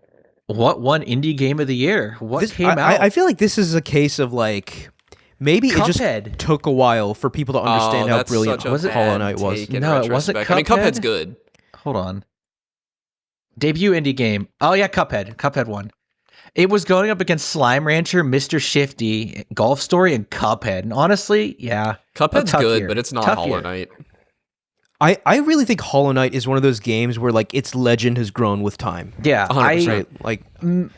What won Indie Game of the Year? What This- came I, out? I feel like this is a case of like maybe it just Cuphead. took a while for people to understand how that's brilliant such a Was it Hollow bad Knight was. take in No, it wasn't retrospect. I mean, Cuphead's Cuphead. good. Hold on. Debut indie game. Oh yeah, Cuphead. Cuphead won. It was going up against Slime Rancher, Mr. Shifty, Golf Story, and Cuphead. And honestly, yeah, Cuphead's tough good, year. but it's not Tough Hollow year. Knight. I really think Hollow Knight is one of those games where like its legend has grown with time. yeah. 100%. Right? Like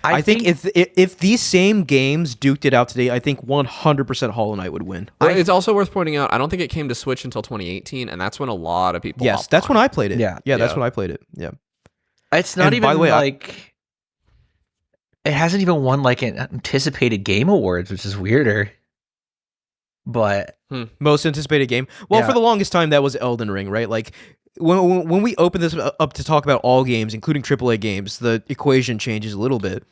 I I think if these same games duked it out today, I think 100% Hollow Knight would win. Well, it's also worth pointing out, I don't think it came to Switch until 2018, and that's when a lot of people. Yes, hopped that's on. when I played it. Yeah. That's Yeah. when I played it. Yeah. it's not and even by the way, like it hasn't even won like an anticipated game awards, which is weirder. But Most anticipated game. Well, Yeah. for the longest time, that was Elden Ring, right? Like when we open this up to talk about all games, including AAA games, the equation changes a little bit.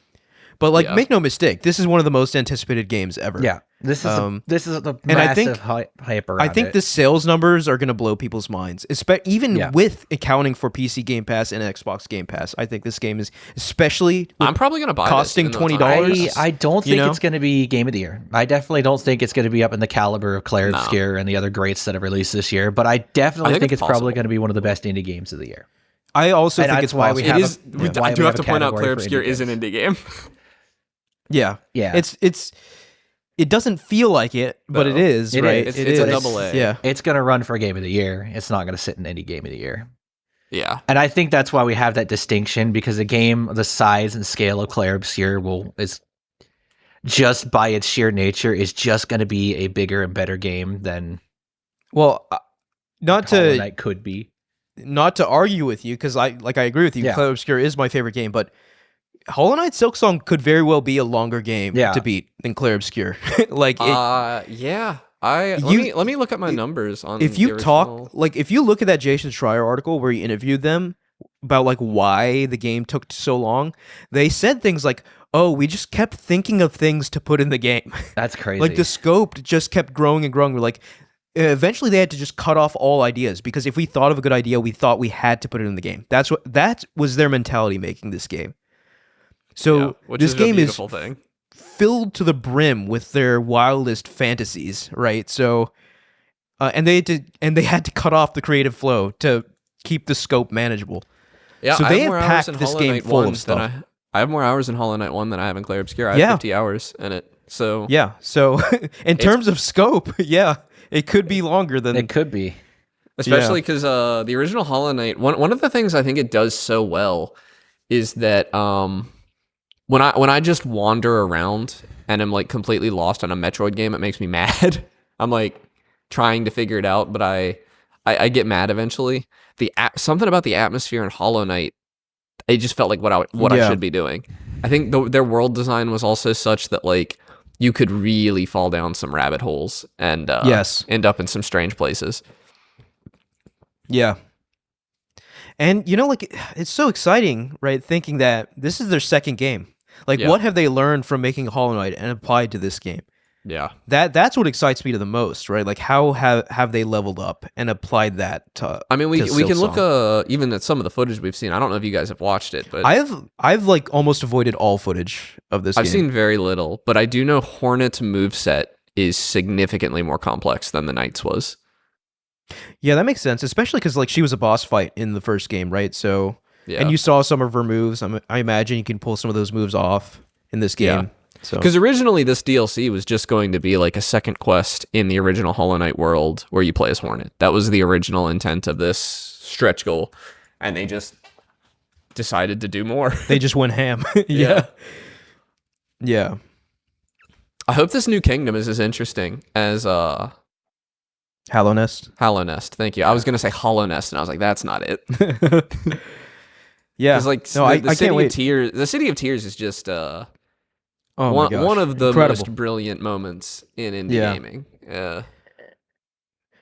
But like, Yeah. make no mistake, this is one of the most anticipated games ever. yeah, this is this is the and I massive think- hype around I think it. the sales numbers are going to blow people's minds, even Yeah. with accounting for PC Game Pass and Xbox Game Pass. I think this game is especially with I'm probably gonna buy costing this, even though it's $20. on I don't You think know? it's going to be Game of the Year. I definitely don't think it's going to be up in the caliber of Claire No. Obscure and the other greats that have released this year. But I definitely I think think it's it's probably possible. going to be one of the best indie games of the year. I also And think that's it's why we possible. It have is. a- we- yeah, why I we do have have a to point out, category Claire for Obscure indie is an games. indie game. Yeah. Yeah. It's it doesn't feel like it, but No. it is, It right? is. It's a is. double A. Yeah. It's going to run for Game of the Year. It's not going to sit in any Game of the Year. Yeah. And I think that's why we have that distinction, because a game the size and scale of Claire Obscure is just by its sheer nature is just going to be a bigger and better game than Well, not Hollow to Knight could be. not to argue with you, because I agree with you. Yeah. Clair Obscure is my favorite game, but Hollow Knight Silksong could very well be a longer game Yeah. to beat than Clair Obscure. like Yeah. Let me look at my numbers on. if the you original- talk like if you look at that Jason Schreier article where he interviewed them about like why the game took so long, they said things like, "Oh, we just kept thinking of things to put in the game." That's crazy. Like the scope just kept growing and growing. We're like, eventually they had to just cut off all ideas, because if we thought of a good idea, we thought we had to put it in the game. That was their mentality making this game. So Yeah, which this is game a is beautiful thing. filled to the brim with their wildest fantasies, right? So and they had to cut off the creative flow to keep the scope manageable. Yeah, So I they have more have hours packed in this Hollow game Knight full 1 of than stuff. I have more hours in Hollow Knight 1 than I have in Clair Obscur. I have Yeah. 50 hours in it. So Yeah. So in terms of scope, yeah, it could be longer than It could be. especially because the original Hollow Knight, one of the things I think it does so well is that when I just wander around and I'm like completely lost on a Metroid game, it makes me mad. I'm like trying to figure it out, but I get mad eventually. Something about the atmosphere in Hollow Knight, it just felt like what I should be doing. I think their world design was also such that like you could really fall down some rabbit holes and Yes. end up in some strange places. Yeah. And like it's so exciting, right? Thinking that this is their second game. Like, Yeah. what have they learned from making Hollow Knight and applied to this game? Yeah. That's what excites me the most, right? Like, how have they leveled up and applied that to? I mean, we to can look Silksong? even at some of the footage we've seen. I don't know if you guys have watched it, but I've like almost avoided all footage of this I've game. seen very little. But I do know Hornet's moveset is significantly more complex than the Knight's was. Yeah, that makes sense, especially because like she was a boss fight in the first game, right? So, Yeah. and you saw some of her moves. I imagine you can pull some of those moves off in this game. Yeah. So, Because originally this DLC was just going to be like a second quest in the original Hollow Knight world where you play as Hornet. That was the original intent of this stretch goal. And they just decided to do more. they just went ham. Yeah. Yeah. I hope this new kingdom is as interesting as Hallow Nest. Hallow Nest. Thank you. I was going to say Hollow Nest, and I was like, that's not it. Yeah. Because like No, the I City can't of wait. Tears, the City of Tears is just Oh my gosh. one of the Incredible. most brilliant moments in indie Yeah. gaming. Yeah.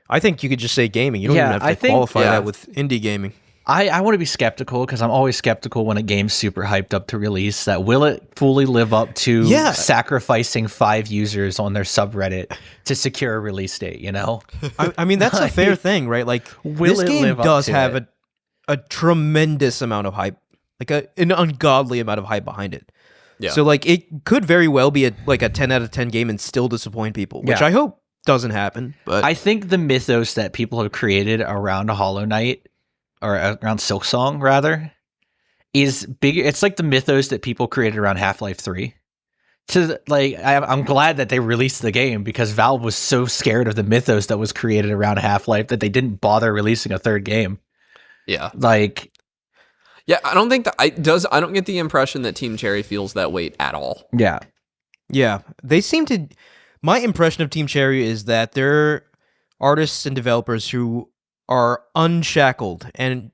I think you could just say gaming. You don't even have to qualify that with indie gaming. I want to be skeptical because I'm always skeptical when a game's super hyped up to release. That will it fully live up to sacrificing 5 users on their subreddit to secure a release date? You know, I mean, that's a fair thing, right? Like, Will this it game live up does to have it? a tremendous amount of hype, like an ungodly amount of hype behind it. Yeah. So, like, it could very well be a 10 out of 10 game and still disappoint people, which Yeah. I hope doesn't happen. But I think the mythos that people have created around Hollow Knight, or around Silksong rather, is bigger. It's like the mythos that people created around Half-Life 3. So, like, I'm glad that they released the game because Valve was so scared of the mythos that was created around Half-Life that they didn't bother releasing a third game. Yeah. Like, Yeah, I don't think that I don't get the impression that Team Cherry feels that weight at all. yeah. yeah, they seem to. My impression of Team Cherry is that they're artists and developers who are unshackled, and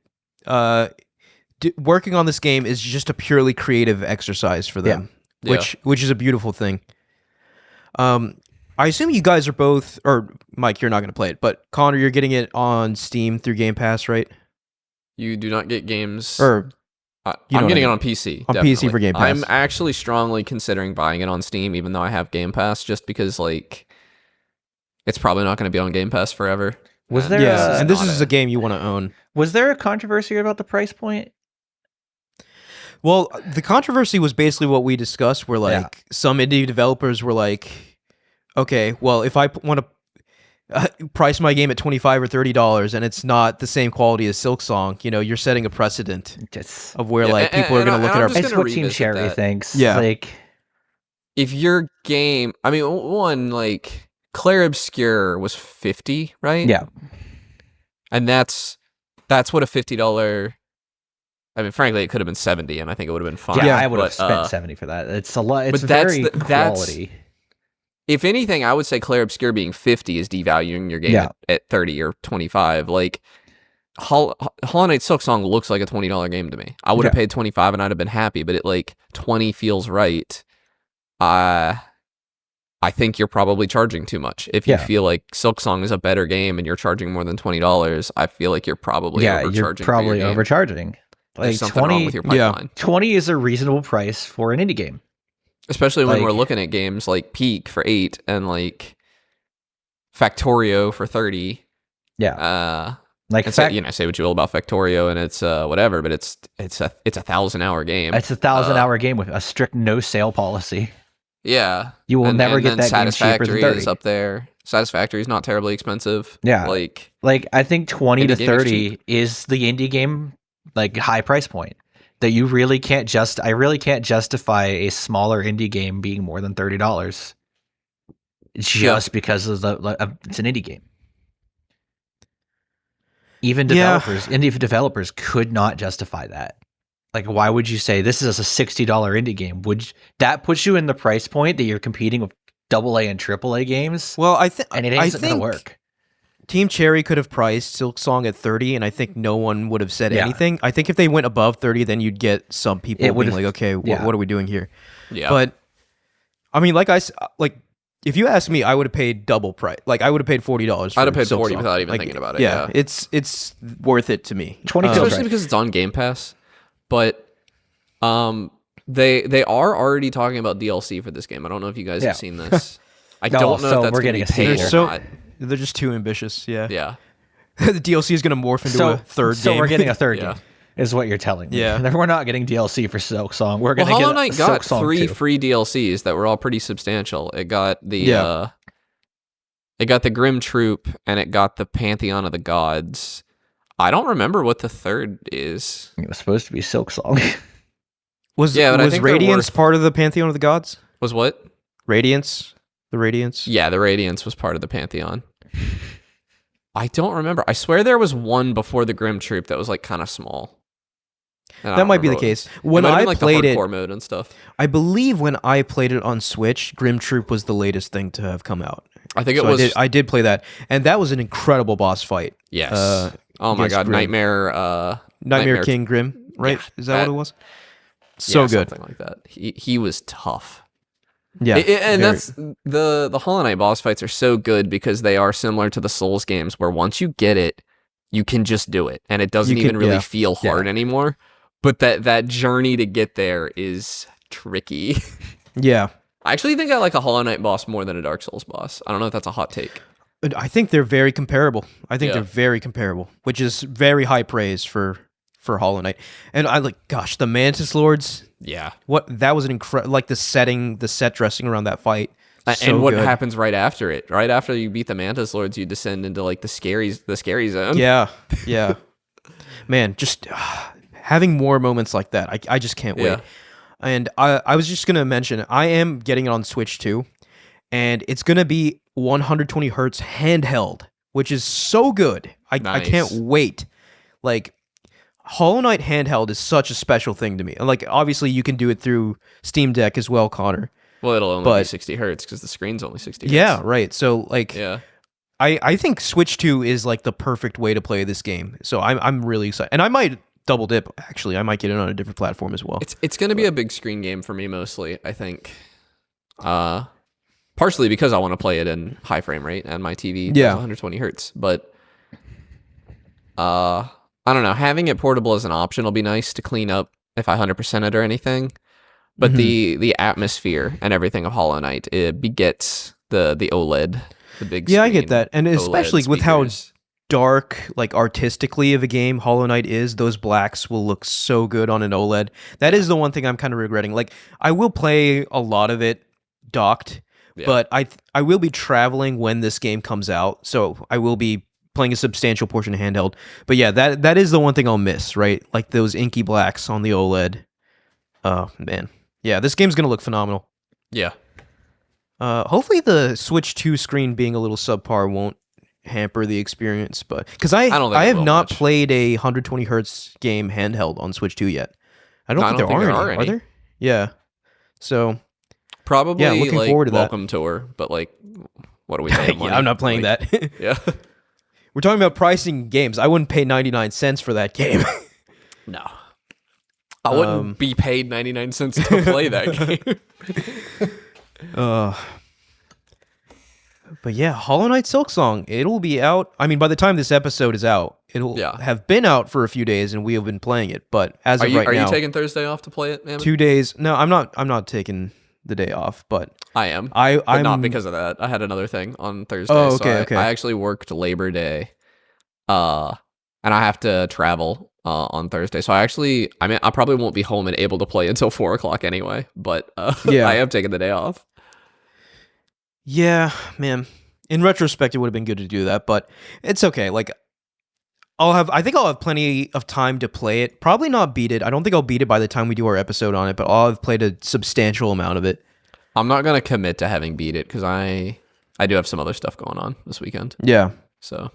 working on this game is just a purely creative exercise for them, Yeah. which is a beautiful thing. I assume you guys are both, or Mike, you're not going to play it, but Connor, you're getting it on Steam through Game Pass, right? You do not get games. Or I'm you know what getting I it mean. on PC. On PC for Game Pass. I'm actually strongly considering buying it on Steam, even though I have Game Pass, just because like it's probably not going to be on Game Pass forever. Was there yeah, a, and this not is a game you want to own. was there a controversy about the price point? Well, the controversy was basically what we discussed, where like Yeah. some indie developers were like, okay, well, if I want to price my game at $25 or $30 and it's not the same quality as Silksong, you're setting a precedent Just, of where Yeah, like people are going to look at I'm our. just it's gonna what Team revisit Cherry that. thinks. Yeah. Like, If your game, I mean, one like Clair Obscur was $50, right? yeah. And that's what a $50. I mean, frankly, it could have been $70, and I think it would have been fine. Yeah, I would have but, spent 70 for that. It's a lot. It's but that's very quality. If anything, I would say Clair Obscur being 50 is devaluing your game Yeah. at 30 or 25. Like Hollow Knight Silksong looks like a $20 game to me. I would have Yeah. paid 25 and I'd have been happy, but it like 20 feels right. I think you're probably charging too much. If you Yeah. feel like Silksong is a better game and you're charging more than $20, I feel like you're probably Yeah, overcharging. you're for probably your game. overcharging. There's Like something wrong with your yeah. pipeline. 20 is a reasonable price for an indie game. Especially when Like- we're looking at games like Peak for 8 and like Factorio for 30. Yeah. Like, And say what you will about Factorio and it's whatever, but it's a 1,000-hour game. it's a 1,000-hour game with a strict no sale policy. Yeah. You will never get then that game cheaper than Satisfactory 30. is up there. Satisfactory is not terribly expensive. Yeah. Like I think 20 to Indie game is 30 is the indie game like high price point that you really can't I really can't justify a smaller indie game being more than $30 just because of it's an indie game. Even indie developers could not justify that. Like, why would you say this is a $60 indie game? That puts you in the price point that you're competing with AA and AAA games? Well, and it ain't gonna work. Team Cherry could have priced Silksong at 30, and I think no one would have said anything. I think if they went above 30, then you'd get some people being like, okay, what are we doing here? Yeah. But, I mean, if you asked me, I would have paid double price. Like, I would have paid $40 for I'd have paid 40 Silksong. without even thinking about it. Yeah, it's worth it to me. 20 especially because it's on Game Pass. But they are already talking about DLC for this game. I don't know if you guys have seen this. I don't know if that's going to be paid or not. They're just too ambitious. Yeah. Yeah. The DLC is going to morph into a third game. So we're getting a third game, is what you're telling me. Yeah. We're not getting DLC for Silksong. We're going to get Hollow Knight got Silksong 3 2. free DLCs that were all pretty substantial. It got the it got the Grim Troop and it got the Pantheon of the Gods. I don't remember what the third is. It was supposed to be Silksong. Was but I think they're Radiance part of the Pantheon of the Gods? Was what? Radiance? The Radiance? Yeah, the Radiance was part of the Pantheon. I don't remember. I swear there was one before the Grim Troop that was like kind of small. That might be the case. When I I played it, hardcore mode and stuff. I believe when I played it on Switch, Grim Troop was the latest thing to have come out. I think it was. I did play that, and that was an incredible boss fight. Yes. Oh my god, Grim. Nightmare King Grim, right? Yeah, is that what it was? So good, something like that. He was tough. Yeah, and that's the Hollow Knight boss fights are so good because they are similar to the Souls games, where once you get it, you can just do it, and it doesn't even really feel hard anymore. But that journey to get there is tricky. Yeah, I actually think I like a Hollow Knight boss more than a Dark Souls boss. I don't know if that's a hot take. I think they're very comparable. They're very comparable, which is very high praise for Hollow Knight. And the Mantis Lords. Yeah. That was an incredible, the set dressing around that fight. And what happens right after it? Right after you beat the Mantis Lords, you descend into the scary zone. Yeah. Yeah. Man, just having more moments like that. I just can't wait. And I was just going to mention, I am getting it on Switch too. And it's going to be 120 hertz handheld, which is so good. I can't wait. Hollow Knight handheld is such a special thing to me. Obviously, you can do it through Steam Deck as well, Connor. Well, it'll only be 60 hertz because the screen's only 60 hertz. Yeah, right. So, I think Switch 2 is the perfect way to play this game. So I'm really excited, and I might double dip. Actually, I might get it on a different platform as well. It's going to be a big screen game for me mostly. I think, partially because I want to play it in high frame rate and my TV does 120 hertz, but I don't know. Having it portable as an option will be nice to clean up if I 100% it or anything. But the atmosphere and everything of Hollow Knight, it begets the OLED, the big screen. I get that. And especially OLED with how speakers. dark, artistically of a game Hollow Knight is, those blacks will look so good on an OLED. That is the one thing I'm kind of regretting. I will play a lot of it docked, but I will be traveling when this game comes out, so I will be playing a substantial portion of handheld. But yeah, that is the one thing I'll miss, right? Those inky blacks on the OLED. Oh, man. Yeah, this game's going to look phenomenal. Yeah. Hopefully the Switch 2 screen being a little subpar won't hamper the experience, but because I have not played a 120 hertz game handheld on Switch 2 yet. I don't think there are any. Are there? Yeah. So probably looking forward to Welcome Tour, but what do we pay? Yeah, I'm not playing that. Yeah. We're talking about pricing games. I wouldn't pay 99 cents for that game. No. I wouldn't be paid 99 cents to play that game. But yeah, Hollow Knight Silksong, it'll be out. I mean, by the time this episode is out, it'll have been out for a few days and we have been playing it. But as of right now... Are you taking Thursday off to play it, man? 2 days. No, I'm not taking the day off, but... I am. I'm not because of that. I had another thing on Thursday. Oh, okay, I actually worked Labor Day. And I have to travel on Thursday. So I probably won't be home and able to play until 4 o'clock anyway. But I have taken the day off. Yeah, man. In retrospect, it would have been good to do that, but it's okay. Like, I think I'll have plenty of time to play it. Probably not beat it. I don't think I'll beat it by the time we do our episode on it, but I'll have played a substantial amount of it. I'm not gonna commit to having beat it because I do have some other stuff going on this weekend. Yeah. So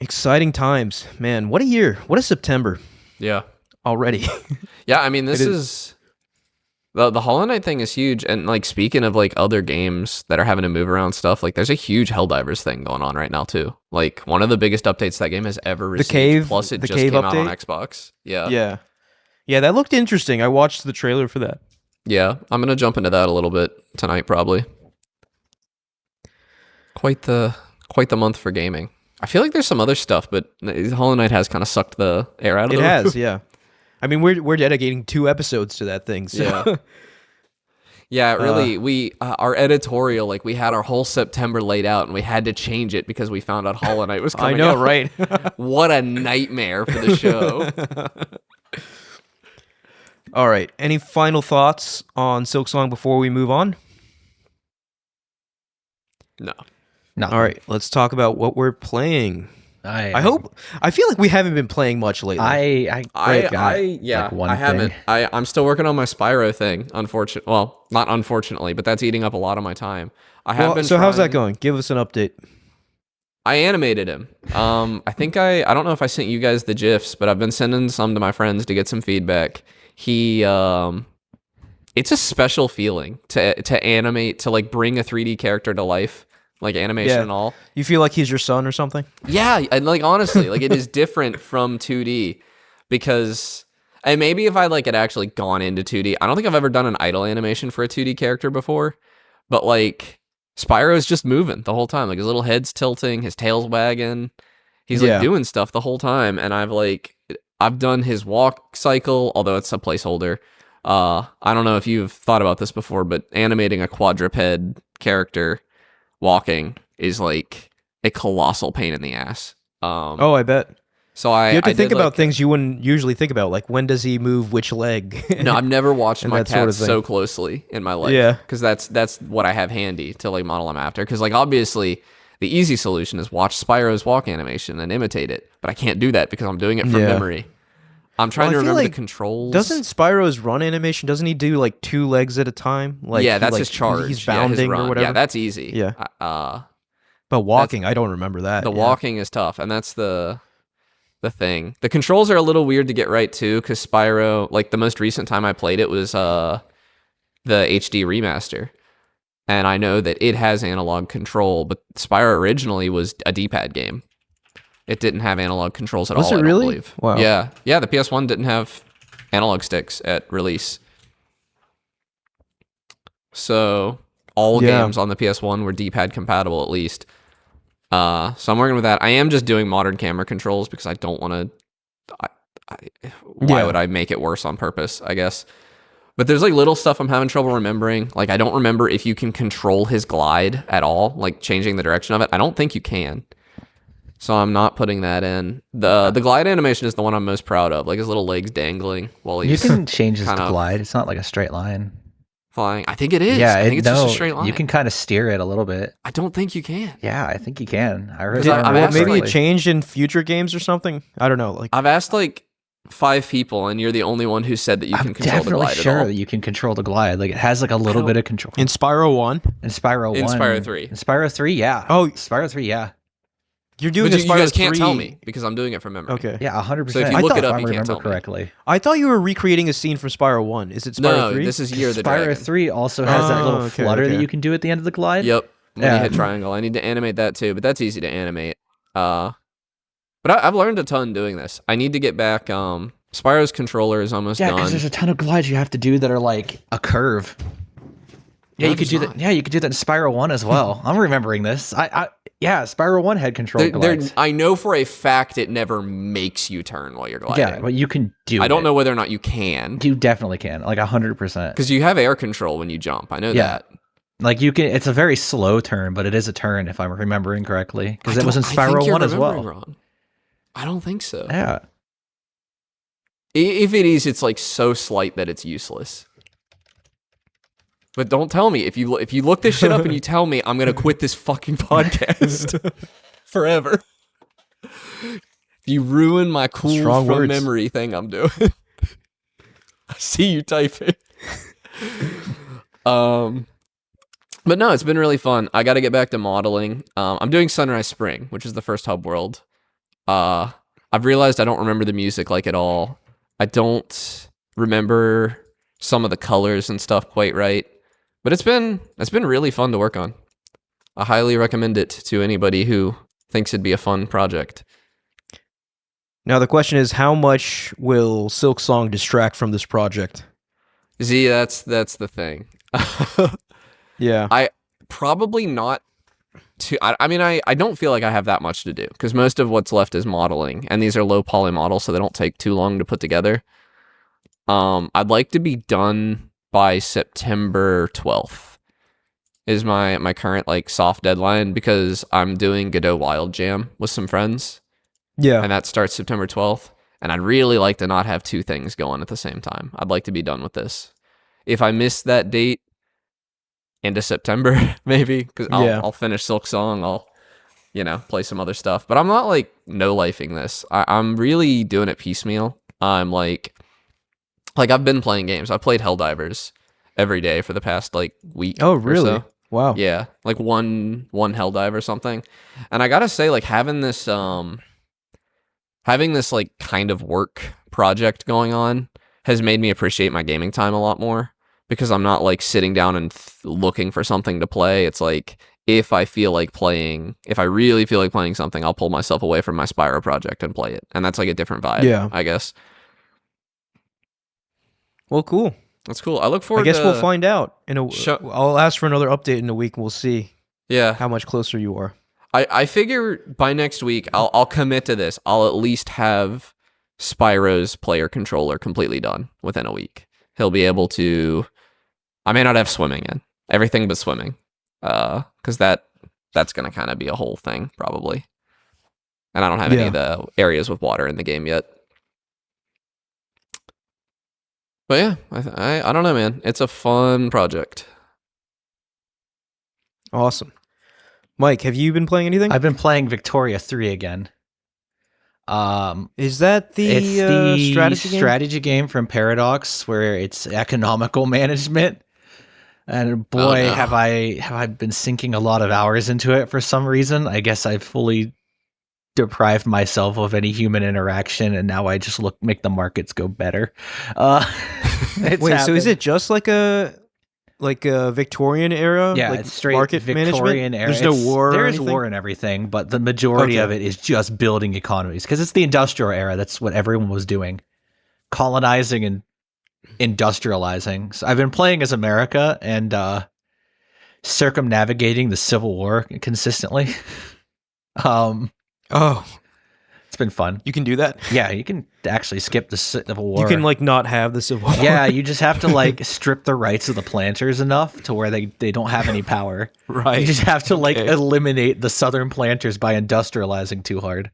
exciting times, man. What a year. What a September yeah, already. yeah. I mean, this is the Hollow Knight thing is huge. And like speaking of like other games that are having to move around stuff, like there's a huge Helldivers thing going on right now too. Like one of the biggest updates that game has ever received. Cave- plus it the just Cave came out on update? Xbox. Yeah. Yeah. Yeah, that looked interesting. I watched the trailer for that. Yeah, I'm gonna jump into that a little bit tonight, probably. Quite the month for gaming. I feel like there's some other stuff, but Hollow Knight has kind of sucked the air out of It the room. has, yeah. I mean, we're dedicating 2 episodes to that thing. So. Yeah. Yeah, really. We our editorial, like we had our whole September laid out, and we had to change it because we found out Hollow Knight was I coming. know, out. right? What a nightmare for the show. All right. Any final thoughts on Silksong before we move on? No. All right. Let's talk about what we're playing. I feel like we haven't been playing much lately. I haven't. I'm still working on my Spyro thing. Not unfortunately, but that's eating up a lot of my time. So how's that going? Give us an update. I animated him. I think I don't know if I sent you guys the GIFs, but I've been sending some to my friends to get some feedback. It's a special feeling to animate, to like bring a 3D character to life. Like animation and all. You feel like he's your son or something? Yeah, and like honestly, like it is different from 2D because, and maybe if I like had actually gone into 2D, I don't think I've ever done an idle animation for a 2D character before, but like Spyro is just moving the whole time. Like his little head's tilting, his tail's wagging. He's like doing stuff the whole time, and I've done his walk cycle, although it's a placeholder. I don't know if you've thought about this before, but animating a quadruped character walking is like a colossal pain in the ass. I bet. So you have to think about things you wouldn't usually think about, like when does he move which leg? No, I've never watched my that cats sort of thing. so closely in my life. Yeah, because that's what I have handy to like model him after. Because like obviously the easy solution is watch Spyro's walk animation and imitate it, but I can't do that because I'm doing it from memory. I'm trying to remember the controls. Doesn't Spyro's run animation, doesn't he do like 2 legs at a time? Like that's his charge. He's bounding or whatever. Yeah, that's easy. Yeah. But walking, I don't remember that. The walking is tough, and that's the thing. The controls are a little weird to get right too, because Spyro, like the most recent time I played it was the HD remaster. And I know that it has analog control, but Spyro originally was a D-pad game. It didn't have analog controls at all. Was it I don't really? believe. Wow. Yeah. Yeah, the PS1 didn't have analog sticks at release. So all games on the PS1 were D-pad compatible at least. So I'm working with that. I am just doing modern camera controls because I don't want to... Why would I make it worse on purpose, I guess? But there's like little stuff I'm having trouble remembering. Like I don't remember if you can control his glide at all, like changing the direction of it. I don't think you can. So I'm not putting that in. The glide animation is the one I'm most proud of. Like his little legs dangling while he's You can change his glide. It's not like a straight line. Flying. I think it is. Yeah, I think it's just a straight line. You can kind of steer it a little bit. I don't think you can. Yeah, I think you can. I heard maybe it changed in future games or something. I don't know. Like I've asked like 5 people, and you're the only one who said that you can control the glide. I'm definitely sure that you can control the glide. Like it has like a little bit of control. In Spyro 1? In Spyro 1. In Spyro 3. In Spyro 3, yeah. Oh, Spyro 3, yeah. You're doing but a Spyro 3. You guys can't tell me because I'm doing it from memory. Okay. Yeah, 100%. So if you look it up, you can't remember tell me. correctly. I thought you were recreating a scene from Spyro 1. Is it Spyro 3? No, this is Year of the Dragon. Spyro 3 also has that little flutter that you can do at the end of the glide. Yep. When you hit triangle. I need to animate that too, but that's easy to animate. But I've learned a ton doing this. I need to get back. Spyro's controller is almost done. Yeah, because there's a ton of glides you have to do that are like a curve. Yeah, you could do that. Yeah, you could do that in Spyro 1 as well. I'm remembering this. Yeah, Spyro 1 had control glides. I know for a fact it never makes you turn while you're gliding. Yeah, but you can do it. I don't know whether or not you can. You definitely can, like 100%. Because you have air control when you jump. I know that. Like you can, it's a very slow turn, but it is a turn if I'm remembering correctly. Because it was in Spyro 1 as well. Wrong. I don't think so. Yeah. If it is, it's like so slight that it's useless. But don't tell me. If you look this shit up and you tell me, I'm going to quit this fucking podcast forever. You ruin my cool Strong from words. memory thing I'm doing. I see you typing. But no, it's been really fun. I got to get back to modeling. I'm doing Sunrise Spring, which is the first hub world. I've realized I don't remember the music like at all. I don't remember some of the colors and stuff quite right. But it's been really fun to work on. I highly recommend it to anybody who thinks it'd be a fun project. Now the question is, how much will Silksong distract from this project? See, that's the thing. Yeah. I probably not too. I mean, I don't feel like I have that much to do because most of what's left is modeling, and these are low poly models, so they don't take too long to put together. I'd like to be done by September 12th is my current like soft deadline because I'm doing Godot Wild Jam with some friends, Yeah. and that starts September 12th. And I'd really like to not have two things going at the same time. I'd like to be done with this. If I miss that date, into September, maybe, because I'll finish Silksong, I'll, play some other stuff. But I'm not, like, no-lifing this. I'm really doing it piecemeal. I'm, like, I've been playing games. I've played Helldivers every day for the past, like, week Oh, or really? so. Wow. Yeah, like one Helldive or something. And I gotta say, like, having this, like, kind of work project going on has made me appreciate my gaming time a lot more. Because I'm not like sitting down and looking for something to play. It's like if I really feel like playing something, I'll pull myself away from my Spyro project and play it. And that's like a different vibe, Yeah. I guess. Well, cool. That's cool. I look forward I guess to... we'll find out. I'll ask for another update in a week and we'll see how much closer you are. I figure by next week, I'll commit to this. I'll at least have Spyro's player controller completely done within a week. He'll be able to... I may not have swimming in. Everything but swimming. Because that's going to kind of be a whole thing, probably. And I don't have any of the areas with water in the game yet. But yeah, I don't know, man. It's a fun project. Awesome. Mike, have you been playing anything? I've been playing Victoria 3 again. Is that It's the strategy game? game from Paradox where it's economical management. And boy, no. have I been sinking a lot of hours into it for some reason. I guess I've fully deprived myself of any human interaction, and now I just make the markets go better. Wait, so is it just like a Victorian era? Yeah, like it's straight market Victorian management? era. There's no war. There or is anything? war and everything, but the majority of it is just building economies because it's the industrial era. That's what everyone was doing, colonizing and industrializing. So I've been playing as America and circumnavigating the Civil War consistently. It's been fun. You can do that? Yeah, you can actually skip the Civil War. You can like not have the Civil War. Yeah, you just have to like strip the rights of the planters enough to where they don't have any power. Right. You just have to like eliminate the southern planters by industrializing too hard.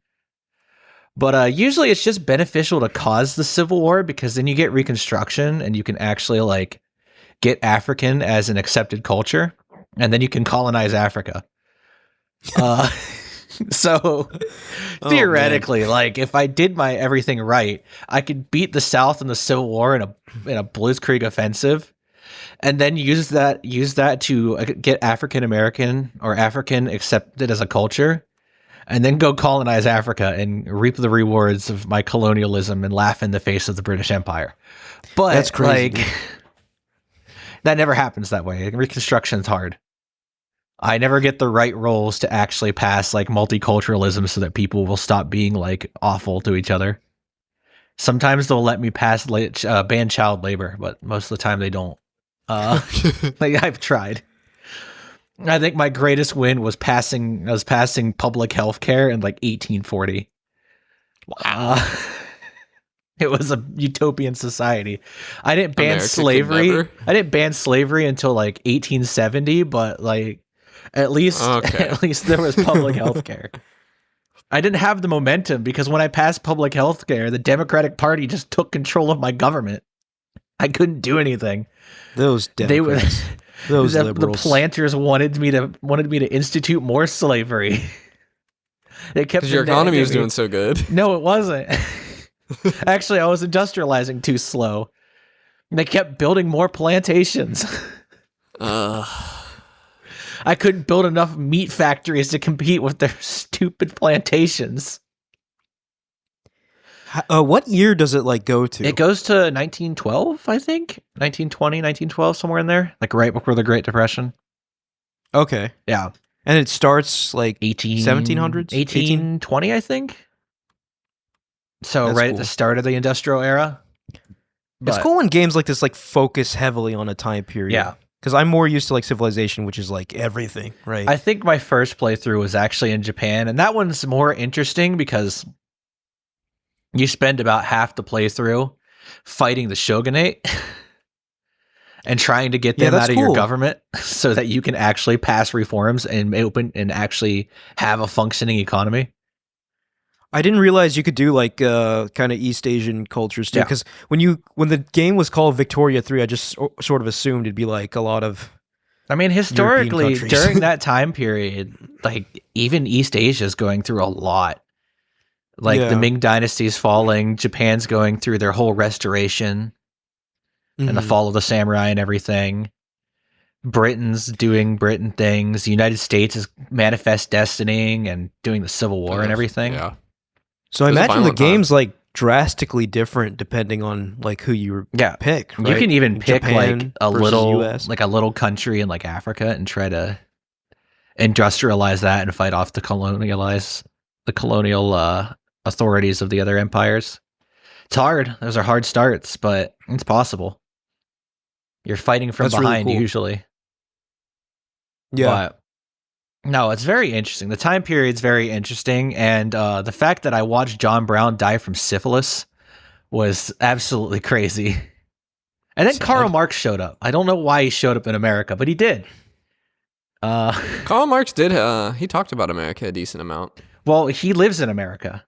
But usually it's just beneficial to cause the Civil War because then you get Reconstruction and you can actually like get African as an accepted culture and then you can colonize Africa. So theoretically, like if I did my everything right, I could beat the South in the Civil War in a blitzkrieg offensive, and then use that to get African American or African accepted as a culture, and then go colonize Africa and reap the rewards of my colonialism and laugh in the face of the British Empire. But that's crazy. Like, that never happens that way. Reconstruction's hard. I never get the right roles to actually pass like multiculturalism so that people will stop being like awful to each other. Sometimes they'll let me pass ban child labor, but most of the time they don't. Like I've tried. I think my greatest win was passing public health care in like 1840. Wow. It was a utopian society. I didn't ban slavery. I didn't ban slavery until like 1870, but like at least there was public health care. I didn't have the momentum because when I passed public health care, the Democratic Party just took control of my government. I couldn't do anything. Those Democrats. Those the liberals. planters wanted me to institute more slavery. They kept Because your economy was demanding doing so good. No, it wasn't. Actually, I was industrializing too slow. They kept building more plantations. I couldn't build enough meat factories to compete with their stupid plantations. What year does it like go to? It goes to 1912, I think. 1920, 1912, somewhere in there. Like right before the Great Depression. Okay. Yeah. And it starts like 1700s? 1820, I think. So That's right cool. at the start of the industrial era. It's cool when games like this like focus heavily on a time period. Yeah. Because I'm more used to like Civilization, which is like everything, right? I think my first playthrough was actually in Japan, and that one's more interesting because you spend about half the playthrough fighting the shogunate and trying to get them out of your cool. government so that you can actually pass reforms and open and actually have a functioning economy. I didn't realize you could do like kind of East Asian cultures too. Yeah. Because when the game was called Victoria 3, I just sort of assumed it'd be like a lot of. I mean, historically, countries. during that time period, like even East Asia's going through a lot. Like the Yeah. Ming Dynasty's falling, Japan's going through their whole restoration and the Mhm. fall of the samurai and everything. Britain's doing Britain things. The United States is manifest destinying and doing the Civil War and everything. Yeah. So I It was a imagine the violent time. game's like drastically different depending on like who you Yeah. pick. You right? can even pick Japan like a versus little US. like a little country in like Africa and try to industrialize that and fight off the colonial authorities of the other empires. It's hard. Those are hard starts, but it's possible. You're fighting from That's really behind cool. usually. Yeah. But no, it's very interesting. The time period's very interesting, and the fact that I watched John Brown die from syphilis was absolutely crazy. And then Sad. Karl Marx showed up. I don't know why he showed up in America, but he did. Karl Marx did. He talked about America a decent amount. Well, he lives in America.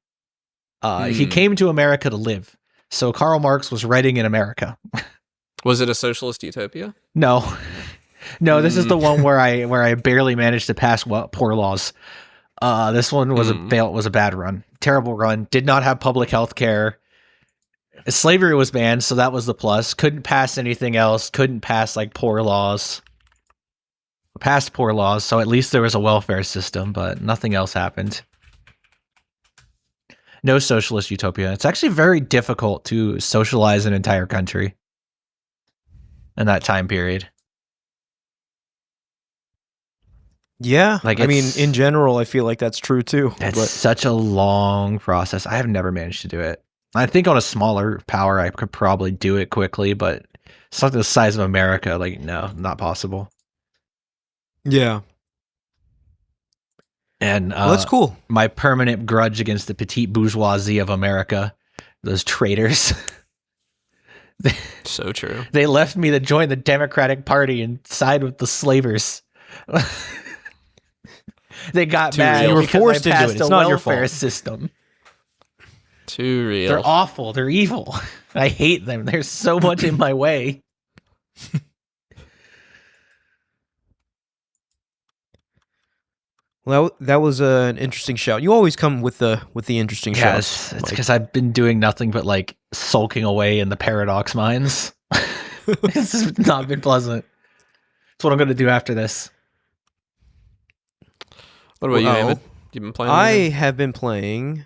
He came to America to live. So Karl Marx was writing in America. Was it a socialist utopia? No. No, this is the one where I barely managed to pass poor laws. This one was a bad run. Terrible run. Did not have public health care. Slavery was banned, so that was the plus. Couldn't pass anything else. Couldn't pass like poor laws. Passed poor laws, so at least there was a welfare system, but nothing else happened. No socialist utopia. It's actually very difficult to socialize an entire country in that time period. Yeah. Like, I mean, it's- in general, I feel like that's true too. It's But such a long process. I have never managed to do it. I think on a smaller power, I could probably do it quickly, but something the size of America, like, no, not possible. yeah. And Well, that's cool. my permanent grudge against the petite bourgeoisie of America, those traitors. So true. They left me to join the Democratic Party and side with the slavers. They got Too mad real. You were because forced I into it. passed It's a not your welfare fault. system. Too real. They're awful. They're evil. I hate them. There's so much in my way. Well, that was an interesting shout. You always come with the interesting Yes, shouts. it's Mike. because I've been doing nothing but like sulking away in the paradox mines. It's not been pleasant. That's what I'm going to do after this. What about you, Well, Eamon? You been playing? I anything? have been playing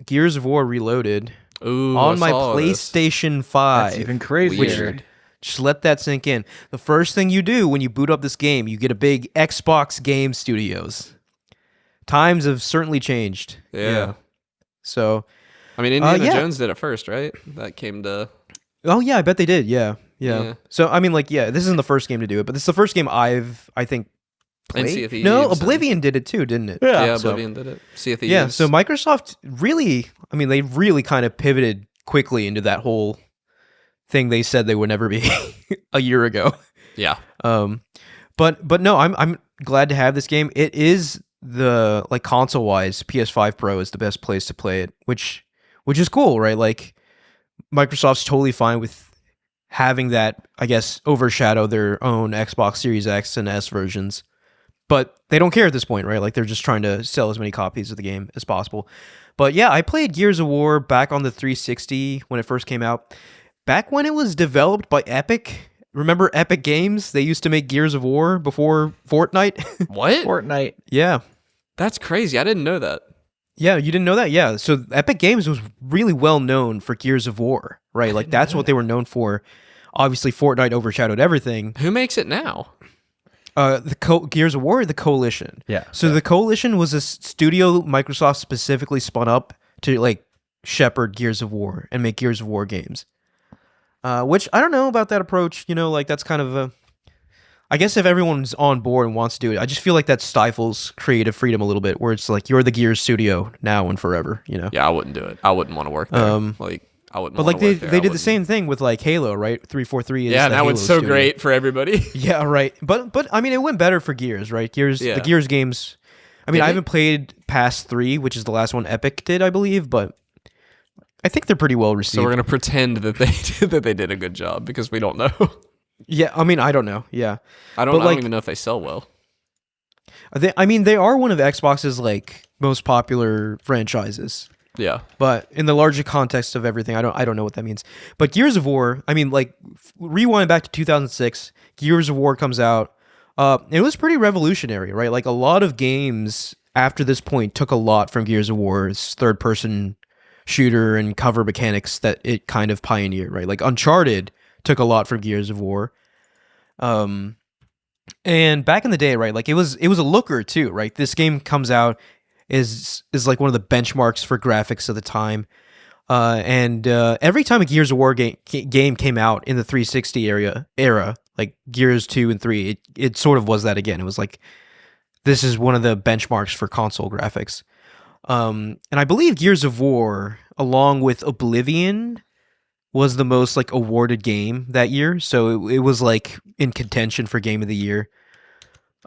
Gears of War Reloaded Ooh, on I my saw this. PlayStation 5. That's even crazier. Weird. Just let that sink in. The first thing you do when you boot up this game, you get a big Xbox Game Studios. Times have certainly changed. Yeah. So, I mean, Indiana yeah. Jones did it first, right? That came to. oh yeah, I bet they did. Yeah. Yeah. So, I mean, like, yeah, this isn't the first game to do it, but this is the first game I think, And played. Sea of Thieves No, and- Oblivion did it too, didn't it? Yeah, so- Oblivion did it. Sea of Thieves. Yeah, so Microsoft really, I mean, they really kind of pivoted quickly into that whole thing they said they would never be a year ago. Yeah. But no, I'm glad to have this game. It is the like console wise, PS5 Pro is the best place to play it, which is cool, right? Like Microsoft's totally fine with having that, I guess, overshadow their own Xbox Series X and S versions. But they don't care at this point, right? Like they're just trying to sell as many copies of the game as possible. But yeah, I played Gears of War back on the 360 when it first came out. Back when it was developed by Epic. Remember Epic Games? They used to make Gears of War before Fortnite. What? Fortnite. Yeah. That's crazy. I didn't know that. Yeah, you didn't know that? Yeah. So Epic Games was really well known for Gears of War, right? Like that's what they were known for. Obviously, Fortnite overshadowed everything. Who makes it now? Gears of War, or the Coalition. Yeah. So the Coalition was a studio Microsoft specifically spun up to like shepherd Gears of War and make Gears of War games. Which I don't know about that approach. You know, like that's kind of a. I guess if everyone's on board and wants to do it, I just feel like that stifles creative freedom a little bit. Where it's like you're the Gears studio now and forever. You know. Yeah, I wouldn't do it. I wouldn't want to work there. I wouldn't. But wanna like they work there. they I did the wouldn't. same thing with like Halo, right? 343 is Yeah, the now Halo it's so studio. great for everybody. Yeah, right. But I mean, it went better for Gears, right? Yeah. The Gears games. I mean, Did I they? haven't played past 3, which is the last one Epic did, I believe, but I think they're pretty well received. So we're gonna pretend that they did a good job because we don't know. Yeah, I mean, I don't know. Yeah, I But, don't like- even know if they sell well. I mean, they are one of Xbox's like most popular franchises. Yeah. But in the larger context of everything, I don't know what that means. But Gears of War, I mean, like rewind back to 2006, Gears of War comes out. It was pretty revolutionary, right? Like a lot of games after this point took a lot from Gears of War's third-person shooter and cover mechanics that it kind of pioneered, right? Like Uncharted took a lot from Gears of War. And back in the day, right? Like it was a looker too, right? This game comes out is like one of the benchmarks for graphics of the time. And every time a Gears of War game came out in the 360 era, like Gears 2 and 3, it sort of was that again. It was like this is one of the benchmarks for console graphics. And I believe Gears of War, along with Oblivion, was the most like awarded game that year. So it was like in contention for Game of the Year.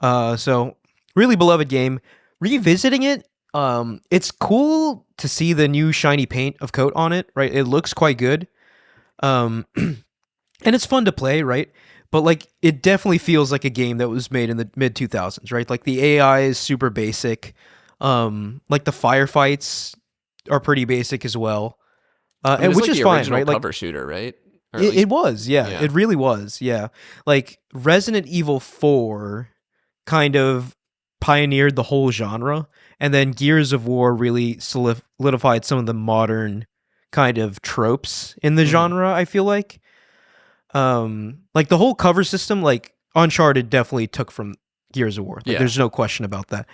So really beloved game. Revisiting it, it's cool to see the new shiny paint of coat on it, right? It looks quite good. And it's fun to play, right? But like it definitely feels like a game that was made in the mid 2000s, right? Like the AI is super basic. Like the firefights are pretty basic as well. I mean, and it's which like is the fine, original right? Like cover shooter, right? Or at least- it was, yeah. Yeah. It really was, yeah. Like Resident Evil 4 kind of pioneered the whole genre, and then Gears of War really solidified some of the modern kind of tropes in the genre, I feel like. Like the whole cover system, like Uncharted definitely took from Gears of War. Like, Yeah. there's no question about that.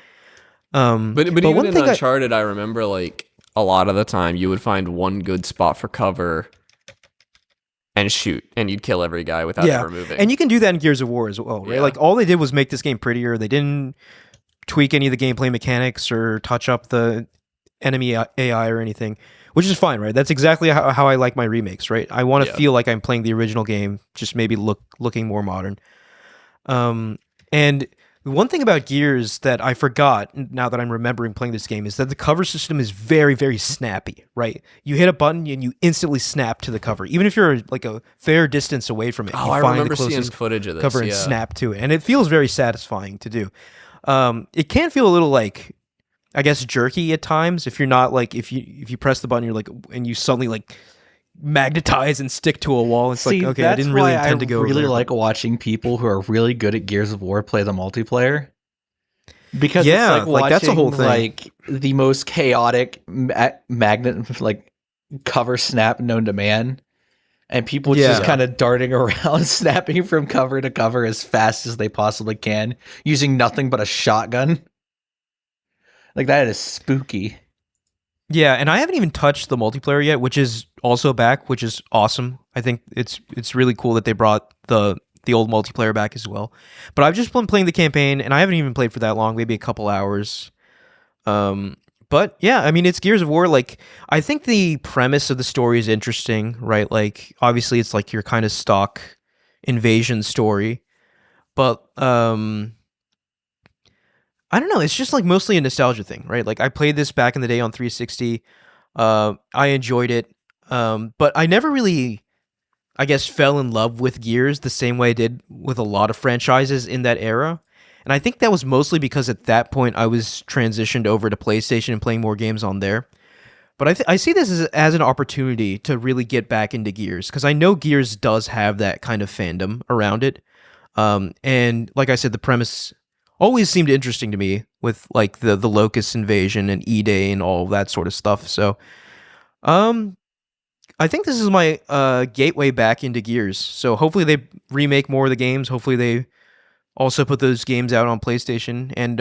But even one in thing Uncharted, I remember like a lot of the time you would find one good spot for cover and shoot, and you'd kill every guy without ever moving. And you can do that in Gears of War as well, right? Yeah. Like all they did was make this game prettier. They didn't tweak any of the gameplay mechanics or touch up the enemy AI or anything, which is fine, right? That's exactly how I like my remakes, right? I want to Yeah. feel like I'm playing the original game, just maybe looking more modern. And one thing about Gears that I forgot now that I'm remembering playing this game is that the cover system is very, very snappy, right? You hit a button and you instantly snap to the cover. Even if you're like a fair distance away from it, Oh, you I find remember the seeing closest footage of this. cover and yeah. snap to it. And it feels very satisfying to do. It can feel a little like, I guess, jerky at times if you're not like, if you press the button, you're like, and you suddenly like magnetize and stick to a wall. It's See, like, okay, I that's didn't really why intend to go I over really there, like watching people who are really good at Gears of War play the multiplayer. Because Yeah, it's like, that's a whole thing. like the most chaotic magnet like cover snap known to man, and people just Yeah. kind of darting around, snapping from cover to cover as fast as they possibly can, using nothing but a shotgun. Like that is spooky. Yeah, and I haven't even touched the multiplayer yet, which is also back, which is awesome. I think it's really cool that they brought the old multiplayer back as well. But I've just been playing the campaign, and I haven't even played for that long, maybe a couple hours. But yeah, I mean, it's Gears of War. Like, I think the premise of the story is interesting, right? Like, obviously, it's like your kind of stock invasion story, but I don't know. It's just like mostly a nostalgia thing, right? Like I played this back in the day on 360. I enjoyed it, but I never really I guess, fell in love with Gears the same way I did with a lot of franchises in that era. And I think that was mostly because at that point I was transitioned over to PlayStation and playing more games on there. But I see this as an opportunity to really get back into Gears, because I know Gears does have that kind of fandom around it. And like I said, the premise always seemed interesting to me with like the Locust invasion and E-Day and all that sort of stuff. So I think this is my gateway back into Gears. So hopefully they remake more of the games. Hopefully they also put those games out on PlayStation. And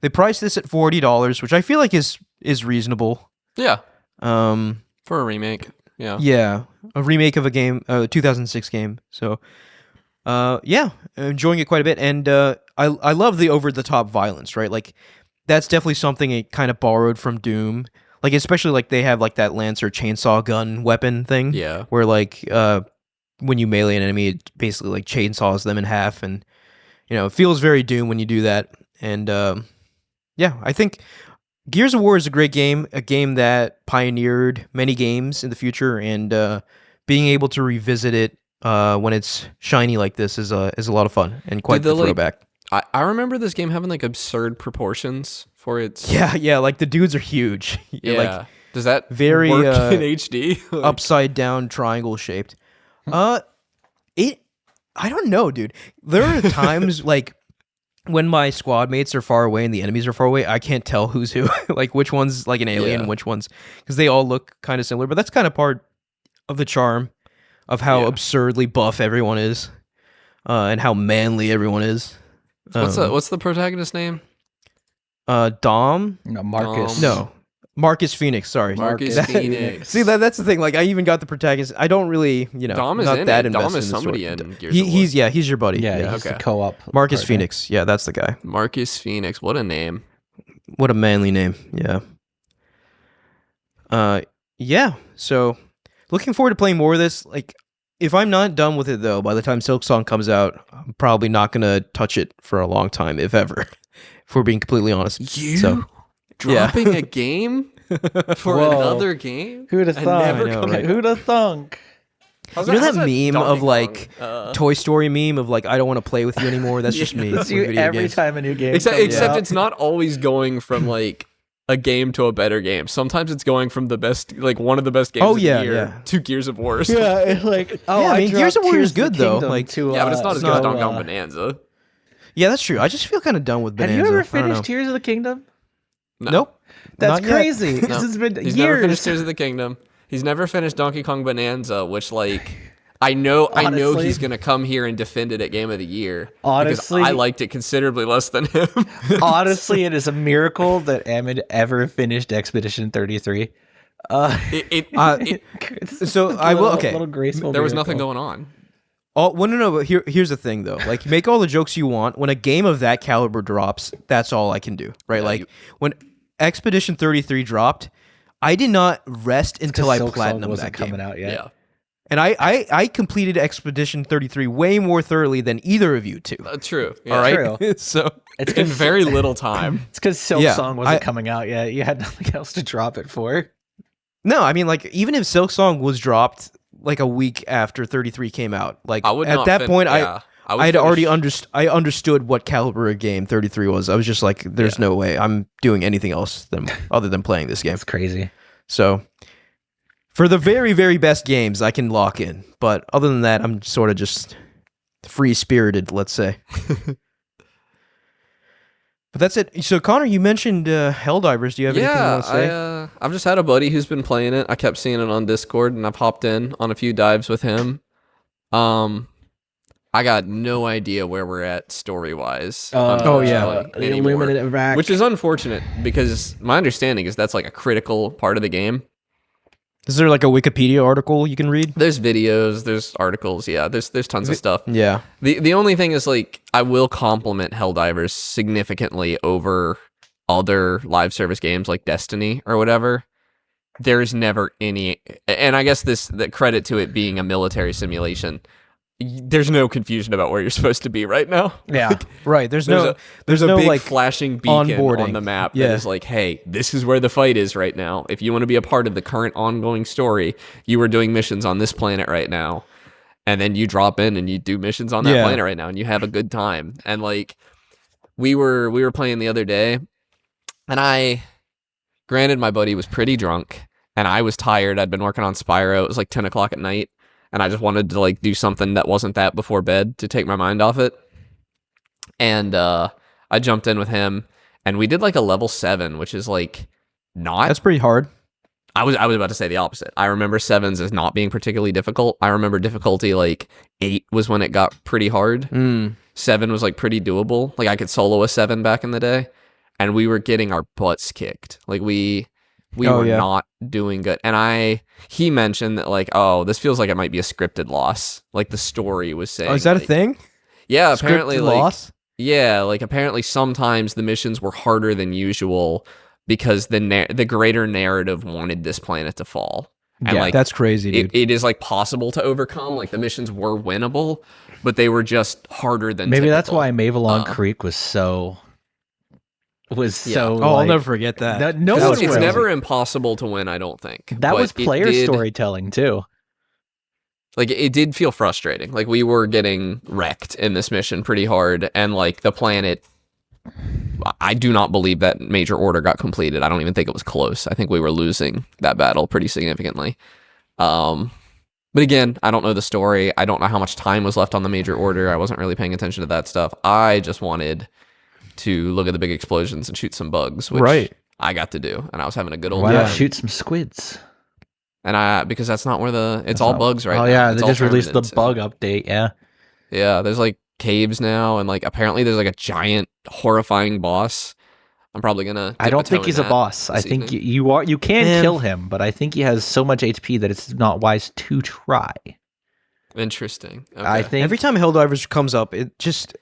they priced this at $40, which I feel like is reasonable. Yeah. For a remake. Yeah. Yeah, a remake of a game, a 2006 game. So, yeah, enjoying it quite a bit, and I love the over the top violence. Right, like that's definitely something it kind of borrowed from Doom. Like especially like they have like that Lancer chainsaw gun weapon thing. Yeah. Where like when you melee an enemy, it basically like chainsaws them in half, and it feels very Doom when you do that. And yeah, I think Gears of War is a great game, a game that pioneered many games in the future, and being able to revisit it when it's shiny like this is a lot of fun and quite the throwback. I remember this game having like absurd proportions for its. Yeah, like the dudes are huge. Yeah. Like, does that very work in HD? upside down triangle shaped. I don't know, dude. There are times like when my squad mates are far away and the enemies are far away, I can't tell who's who. Like which one's like an alien and which one's, because they all look kind of similar. But that's kind of part of the charm of how absurdly buff everyone is, and how manly everyone is. What's the protagonist name? Dom? No, Marcus. No. Marcus Phoenix, sorry. Marcus Phoenix. See, that's the thing. Like, I even got the protagonist. I don't really, Dom is not in that it. invested Dom is in the somebody story. in Gears of War. He's your buddy. Yeah, he's the co-op. Marcus partner. Phoenix. Yeah, that's the guy. Marcus Phoenix. What a name. What a manly name. Yeah. Yeah. So, looking forward to playing more of this. Like, if I'm not done with it though, by the time Silksong comes out, I'm probably not gonna touch it for a long time, if ever. If we're being completely honest. Dropping a game for another game? Who'd have thunk? Right? Who'd have thunk? You know that meme of like Toy Story meme of like I don't want to play with you anymore? That's just me. It's with you video every games. time a new game Except comes out. it's not always going from like a game to a better game. Sometimes it's going from the best, like one of the best games of the year to Gears of War. Yeah, it's like I mean, Gears of War is good though. Like, yeah, but it's not as good as Donkey Kong Bonanza. Yeah, that's true. I just feel kind of done with Bonanza. Have you ever finished Tears of the Kingdom? No. Nope. That's Not yet. crazy. No. This has been He's years. never finished Tears of the Kingdom. He's never finished Donkey Kong Bonanza, which like I know Honestly. he's gonna come here and defend it at Game of the Year. Honestly. because I liked it considerably less than him. Honestly, it is a miracle that Emmett ever finished Expedition 33. So I will. Okay. Little graceful There was miracle. nothing going on. Well, no. But here's the thing, though. Like, make all the jokes you want. When a game of that caliber drops, that's all I can do, right? Like, when Expedition 33 dropped, I did not rest until I platinumed wasn't that game. coming out yet. Yeah. And I completed Expedition 33 way more thoroughly than either of you two. True. Yeah. All right. True. So It's In 'cause- very little time. It's because Silksong Yeah, wasn't coming out yet. You had nothing else to drop it for. no, I mean, like, even if Silksong was dropped like a week after 33 came out, like I would at not that point, yeah. would I had finish- already I understood what caliber of game 33 was. I was just like, there's no way I'm doing anything else other than playing this game. It's crazy. So for the very, very best games, I can lock in. But other than that, I'm sort of just free-spirited, let's say. But that's it. So, Connor, you mentioned Helldivers. Do you have anything you want to say? I've just had a buddy who's been playing it. I kept seeing it on Discord, and I've hopped in on a few dives with him. I got no idea where we're at story-wise. The anymore, Illuminative rack. which is unfortunate because my understanding is that's like a critical part of the game. Is there like a Wikipedia article you can read? There's videos, there's articles, yeah, there's tons of stuff. Yeah. The only thing is like I will compliment Helldivers significantly over other live service games like Destiny or whatever. There's never any, and I guess the credit to it being a military simulation. There's no confusion about where you're supposed to be right now. Yeah. Right. There's a no big like flashing beacon onboarding. on the map Yeah. that is like, hey, this is where the fight is right now. If you want to be a part of the current ongoing story, you are doing missions on this planet right now. and then you drop in and you do missions on that Yeah. planet right now, and you have a good time. And like we were playing the other day, and granted, my buddy was pretty drunk, and I was tired. I'd been working on Spyro. It was like 10 o'clock at night, and I just wanted to like do something that wasn't that before bed to take my mind off it. And I jumped in with him, and we did like a level 7, which is like not. That's pretty hard. I was about to say the opposite. I remember 7s as not being particularly difficult. I remember difficulty like 8 was when it got pretty hard. 7 was like pretty doable. Like I could solo a 7 back in the day, and we were getting our butts kicked. Like we were not doing good. And he mentioned that like, oh, this feels like it might be a scripted loss. Like the story was saying. Oh, is that like, a thing? Yeah, apparently Scripted like loss? yeah, like apparently sometimes the missions were harder than usual because the greater narrative wanted this planet to fall. And Yeah, like That's crazy, dude. it is like possible to overcome. Like the missions were winnable, but they were just harder than Maybe that's typical. why Mavelon Creek was so. Oh, I'll like- never forget that. No That one was It's will. never impossible to win, I don't think. That But was it player did- storytelling too. Like it did feel frustrating. Like we were getting wrecked in this mission pretty hard, and like the planet, I do not believe that major order got completed. I don't even think it was close. I think we were losing that battle pretty significantly. But again, I don't know the story. I don't know how much time was left on the major order. I wasn't really paying attention to that stuff. I just wanted to look at the big explosions and shoot some bugs, which Right. I got to do, and I was having a good old Why time. not shoot some squids? And because that's not where it's all bugs right now. Oh yeah, It's they all just released the permanent, so- bug update. Yeah, Yeah, there's like caves now, and like apparently there's like a giant horrifying boss. I'm probably gonna. I dip don't toe think in he's a that boss. I this think evening. you can Man. kill him, but I think he has so much HP that it's not wise to try. Interesting. Okay. I think Every time Helldivers comes up,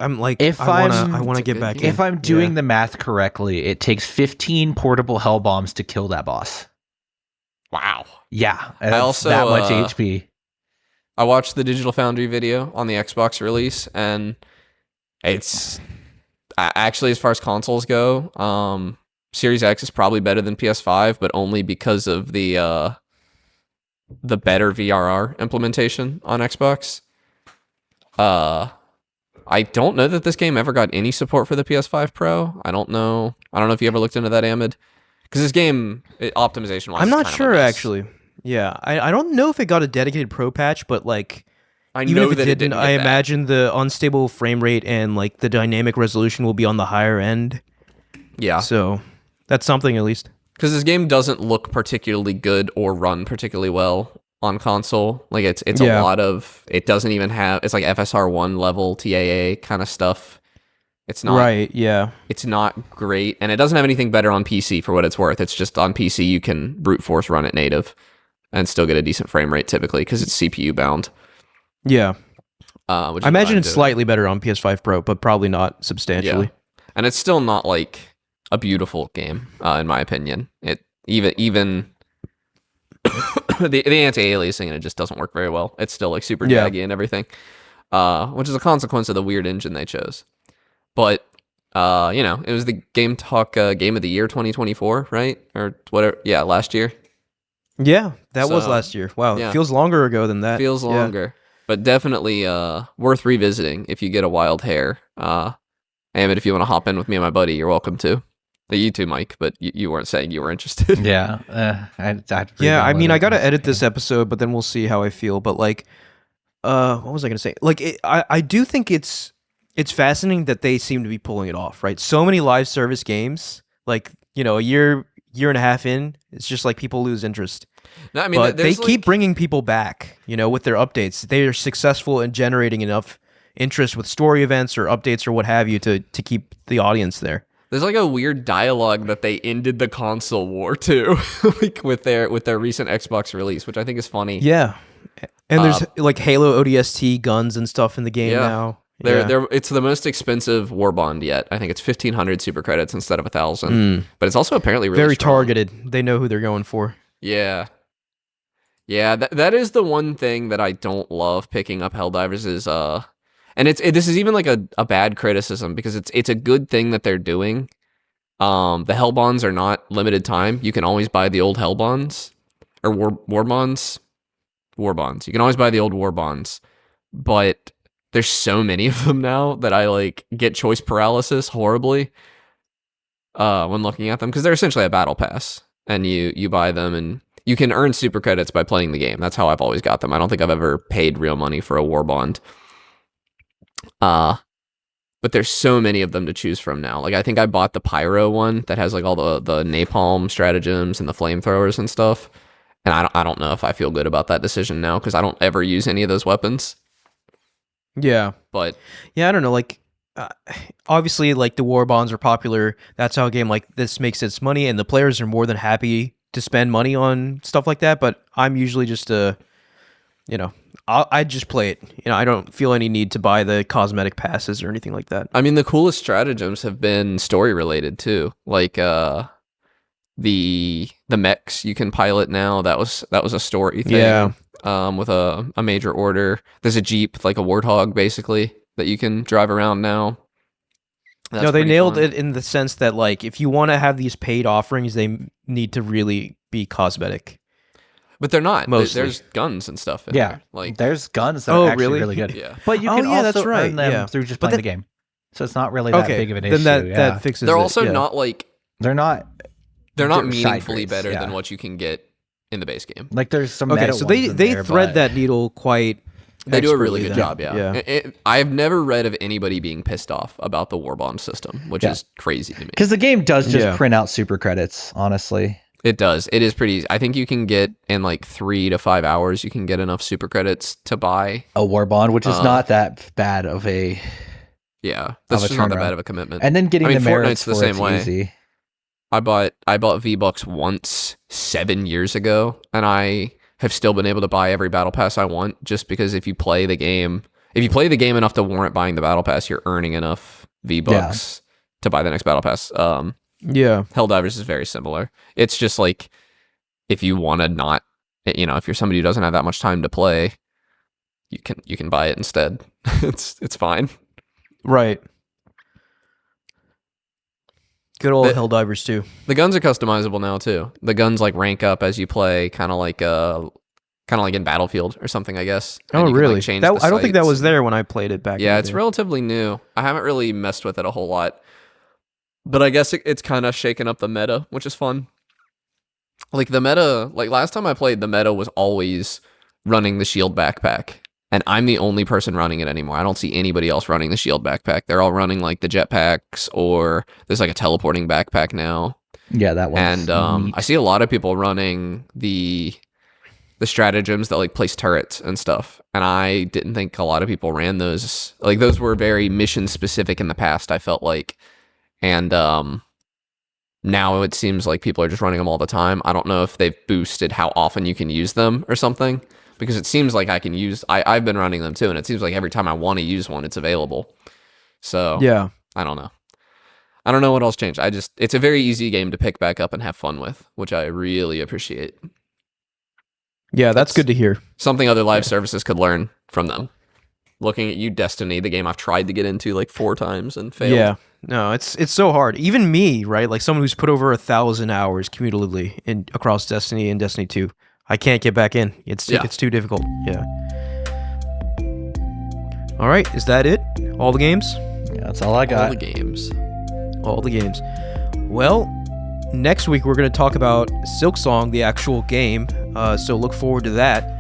I'm like, If I I'm- want to It's a get good back game. in. if I'm doing the math correctly, it takes 15 portable hell bombs to kill that boss. Wow. Yeah, that's also, that much HP. I watched the Digital Foundry video on the Xbox release, and it's actually, as far as consoles go, Series X is probably better than PS5, but only because of the better VRR implementation on Xbox. I don't know that this game ever got any support for the PS5 Pro. I don't know if you ever looked into that, Ahmed. Because this game, optimization wise, I'm not sure actually. Yeah, I don't know if it got a dedicated pro patch, but like I even know if that it didn't, get I that. imagine the unstable frame rate and like the dynamic resolution will be on the higher end. Yeah, So that's something at least. because this game doesn't look particularly good or run particularly well on console. Like it's Yeah. a lot of, it doesn't even have, it's like FSR1 level TAA kind of stuff. It's not Right, yeah. It's not great, and it doesn't have anything better on PC for what it's worth. It's just on PC you can brute force run it native and still get a decent frame rate typically because it's CPU bound. Yeah. Which is I what imagine I'm it's doing. slightly better on PS5 Pro, but probably not substantially. And it's still not like a beautiful game, in my opinion. It even the anti-aliasing in it just doesn't work very well. It's still like super Yeah. jaggy and everything, which is a consequence of the weird engine they chose. But it was the Game Talk Game of the Year 2024, right? Or whatever. Yeah, last year. Yeah, that was So, last year. Wow, yeah. it feels longer ago than that. Feels Yeah. longer, but definitely worth revisiting if you get a wild hair. Amit, if you want to hop in with me and my buddy, you're welcome to. You too, Mike, but you weren't saying you were interested. Yeah, I'd Yeah, I mean, I got gotta edit this episode, but then we'll see how I feel. But like, what was I gonna say? Like, I do think it's fascinating that they seem to be pulling it off, right? So many live service games, like a year and a half in, it's just like people lose interest. No, I mean, But they there's, keep like- bringing people back, with their updates. They are successful in generating enough interest with story events or updates or what have you to keep the audience there. There's like a weird dialogue that they ended the console war too, like with their recent Xbox release, which I think is funny. Yeah, and there's like Halo ODST guns and stuff in the game Yeah. now. It's the most expensive war bond yet. I think it's 1,500 super credits instead of 1,000. But it's also apparently really very strong. targeted. They know who they're going for. Yeah. Yeah, that is the one thing that I don't love picking up Helldivers is and this is even like a bad criticism because it's a good thing that they're doing. The Hell Bonds are not limited time. You can always buy the old Hell Bonds or war bonds. War bonds. You can always buy the old war bonds but there's so many of them now that I like get choice paralysis horribly when looking at them, because they're essentially a battle pass, and you buy them and you can earn super credits by playing the game. That's how I've always got them. I don't think I've ever paid real money for a war bond. But there's so many of them to choose from now. Like, I think I bought the Pyro one that has like all the napalm stratagems and the flamethrowers and stuff. And I don't know if I feel good about that decision now, because I don't ever use any of those weapons. Yeah. But yeah, I don't know. Like, obviously, like the war bonds are popular. That's how a game like this makes its money, and the players are more than happy to spend money on stuff like that. But I'm usually just I just play it. I don't feel any need to buy the cosmetic passes or anything like that. I mean, the coolest stratagems have been story related too. Like the mechs you can pilot now. That was a story thing. Yeah. With a major order. There's a Jeep, like a Warthog, basically, that you can drive around now. That's They nailed fun. it in the sense that, like, if you want to have these paid offerings, they need to really be cosmetic. But they're not. Mostly. There's guns and stuff in Yeah, there. Like, there's guns that are actually really? really good. Yeah. But you can that's also right. earn them Yeah. through just But playing the game. So it's not really that big of an issue. Then yeah. that fixes they're it. also yeah. not like They're not side meaningfully grades, better yeah. than what you can get in the base game. Like there's some Okay, meta so ones they in they there, thread but- that needle quite. They do a really expertly good then. job, yeah. I've never read of anybody being pissed off about the war bond system, which Yeah. is crazy to me. Because the game does just Yeah. print out super credits, honestly. It does. It is pretty easy. I think you can get in like 3 to 5 hours, you can get enough super credits to buy. A war bond, which is not that bad of a... Yeah, that's a just not that turnaround. bad of a commitment. And then getting I mean, the merits Fortnite's the for same it's way. easy. I bought V-Bucks once 7 years ago, and I have still been able to buy every battle pass I want, just because if you play the game enough to warrant buying the battle pass, you're earning enough V-Bucks to buy the next battle pass. Yeah. Helldivers is very similar. It's just like, if you want to not, if you're somebody who doesn't have that much time to play, you can buy it instead. It's fine. Right. Good old The- Helldivers too. The guns are customizable now too. The guns like rank up as you play, kind of like in Battlefield or something, I guess. And Oh, you can, really? like, change That, the I don't think that sights. was there when I played it back. Yeah, in it's the day. relatively new. I haven't really messed with it a whole lot, but I guess it's kind of shaken up the meta, which is fun. Like the meta, like last time I played, the meta was always running the shield backpack, and I'm the only person running it anymore. I don't see anybody else running the shield backpack. They're all running like the jetpacks, or there's like a teleporting backpack now. Yeah, that one. And I see a lot of people running the stratagems that like place turrets and stuff. And I didn't think a lot of people ran those. Like those were very mission specific in the past, I felt like. And now it seems like people are just running them all the time. I don't know if they've boosted how often you can use them or something, because it seems like I've been running them too, and it seems like every time I want to use one, it's available. So Yeah. I don't know. I don't know what else changed. It's a very easy game to pick back up and have fun with, which I really appreciate. Yeah, that's That's- good to hear. Something other live services could learn from them. Looking at you, Destiny, the game I've tried to get into like 4 times and failed. Yeah. No, it's so hard. Even me, right? Like someone who's put over 1,000 hours cumulatively across Destiny and Destiny 2. I can't get back in. It's too difficult. Yeah. All right, is that it? All the games? Yeah, that's all I All got. the games. All the games. Well, next week we're going to talk about Silksong, the actual game. So look forward to that.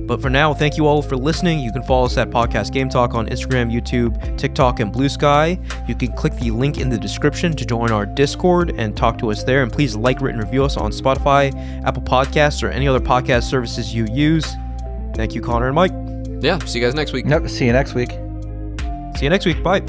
But for now, thank you all for listening. You can follow us at Podcast Game Talk on Instagram, YouTube, TikTok, and Blue Sky. You can click the link in the description to join our Discord and talk to us there. And please like, rate, and review us on Spotify, Apple Podcasts, or any other podcast services you use. Thank you, Connor and Mike. Yeah, see you guys next week. Nope. See you next week. See you next week. Bye.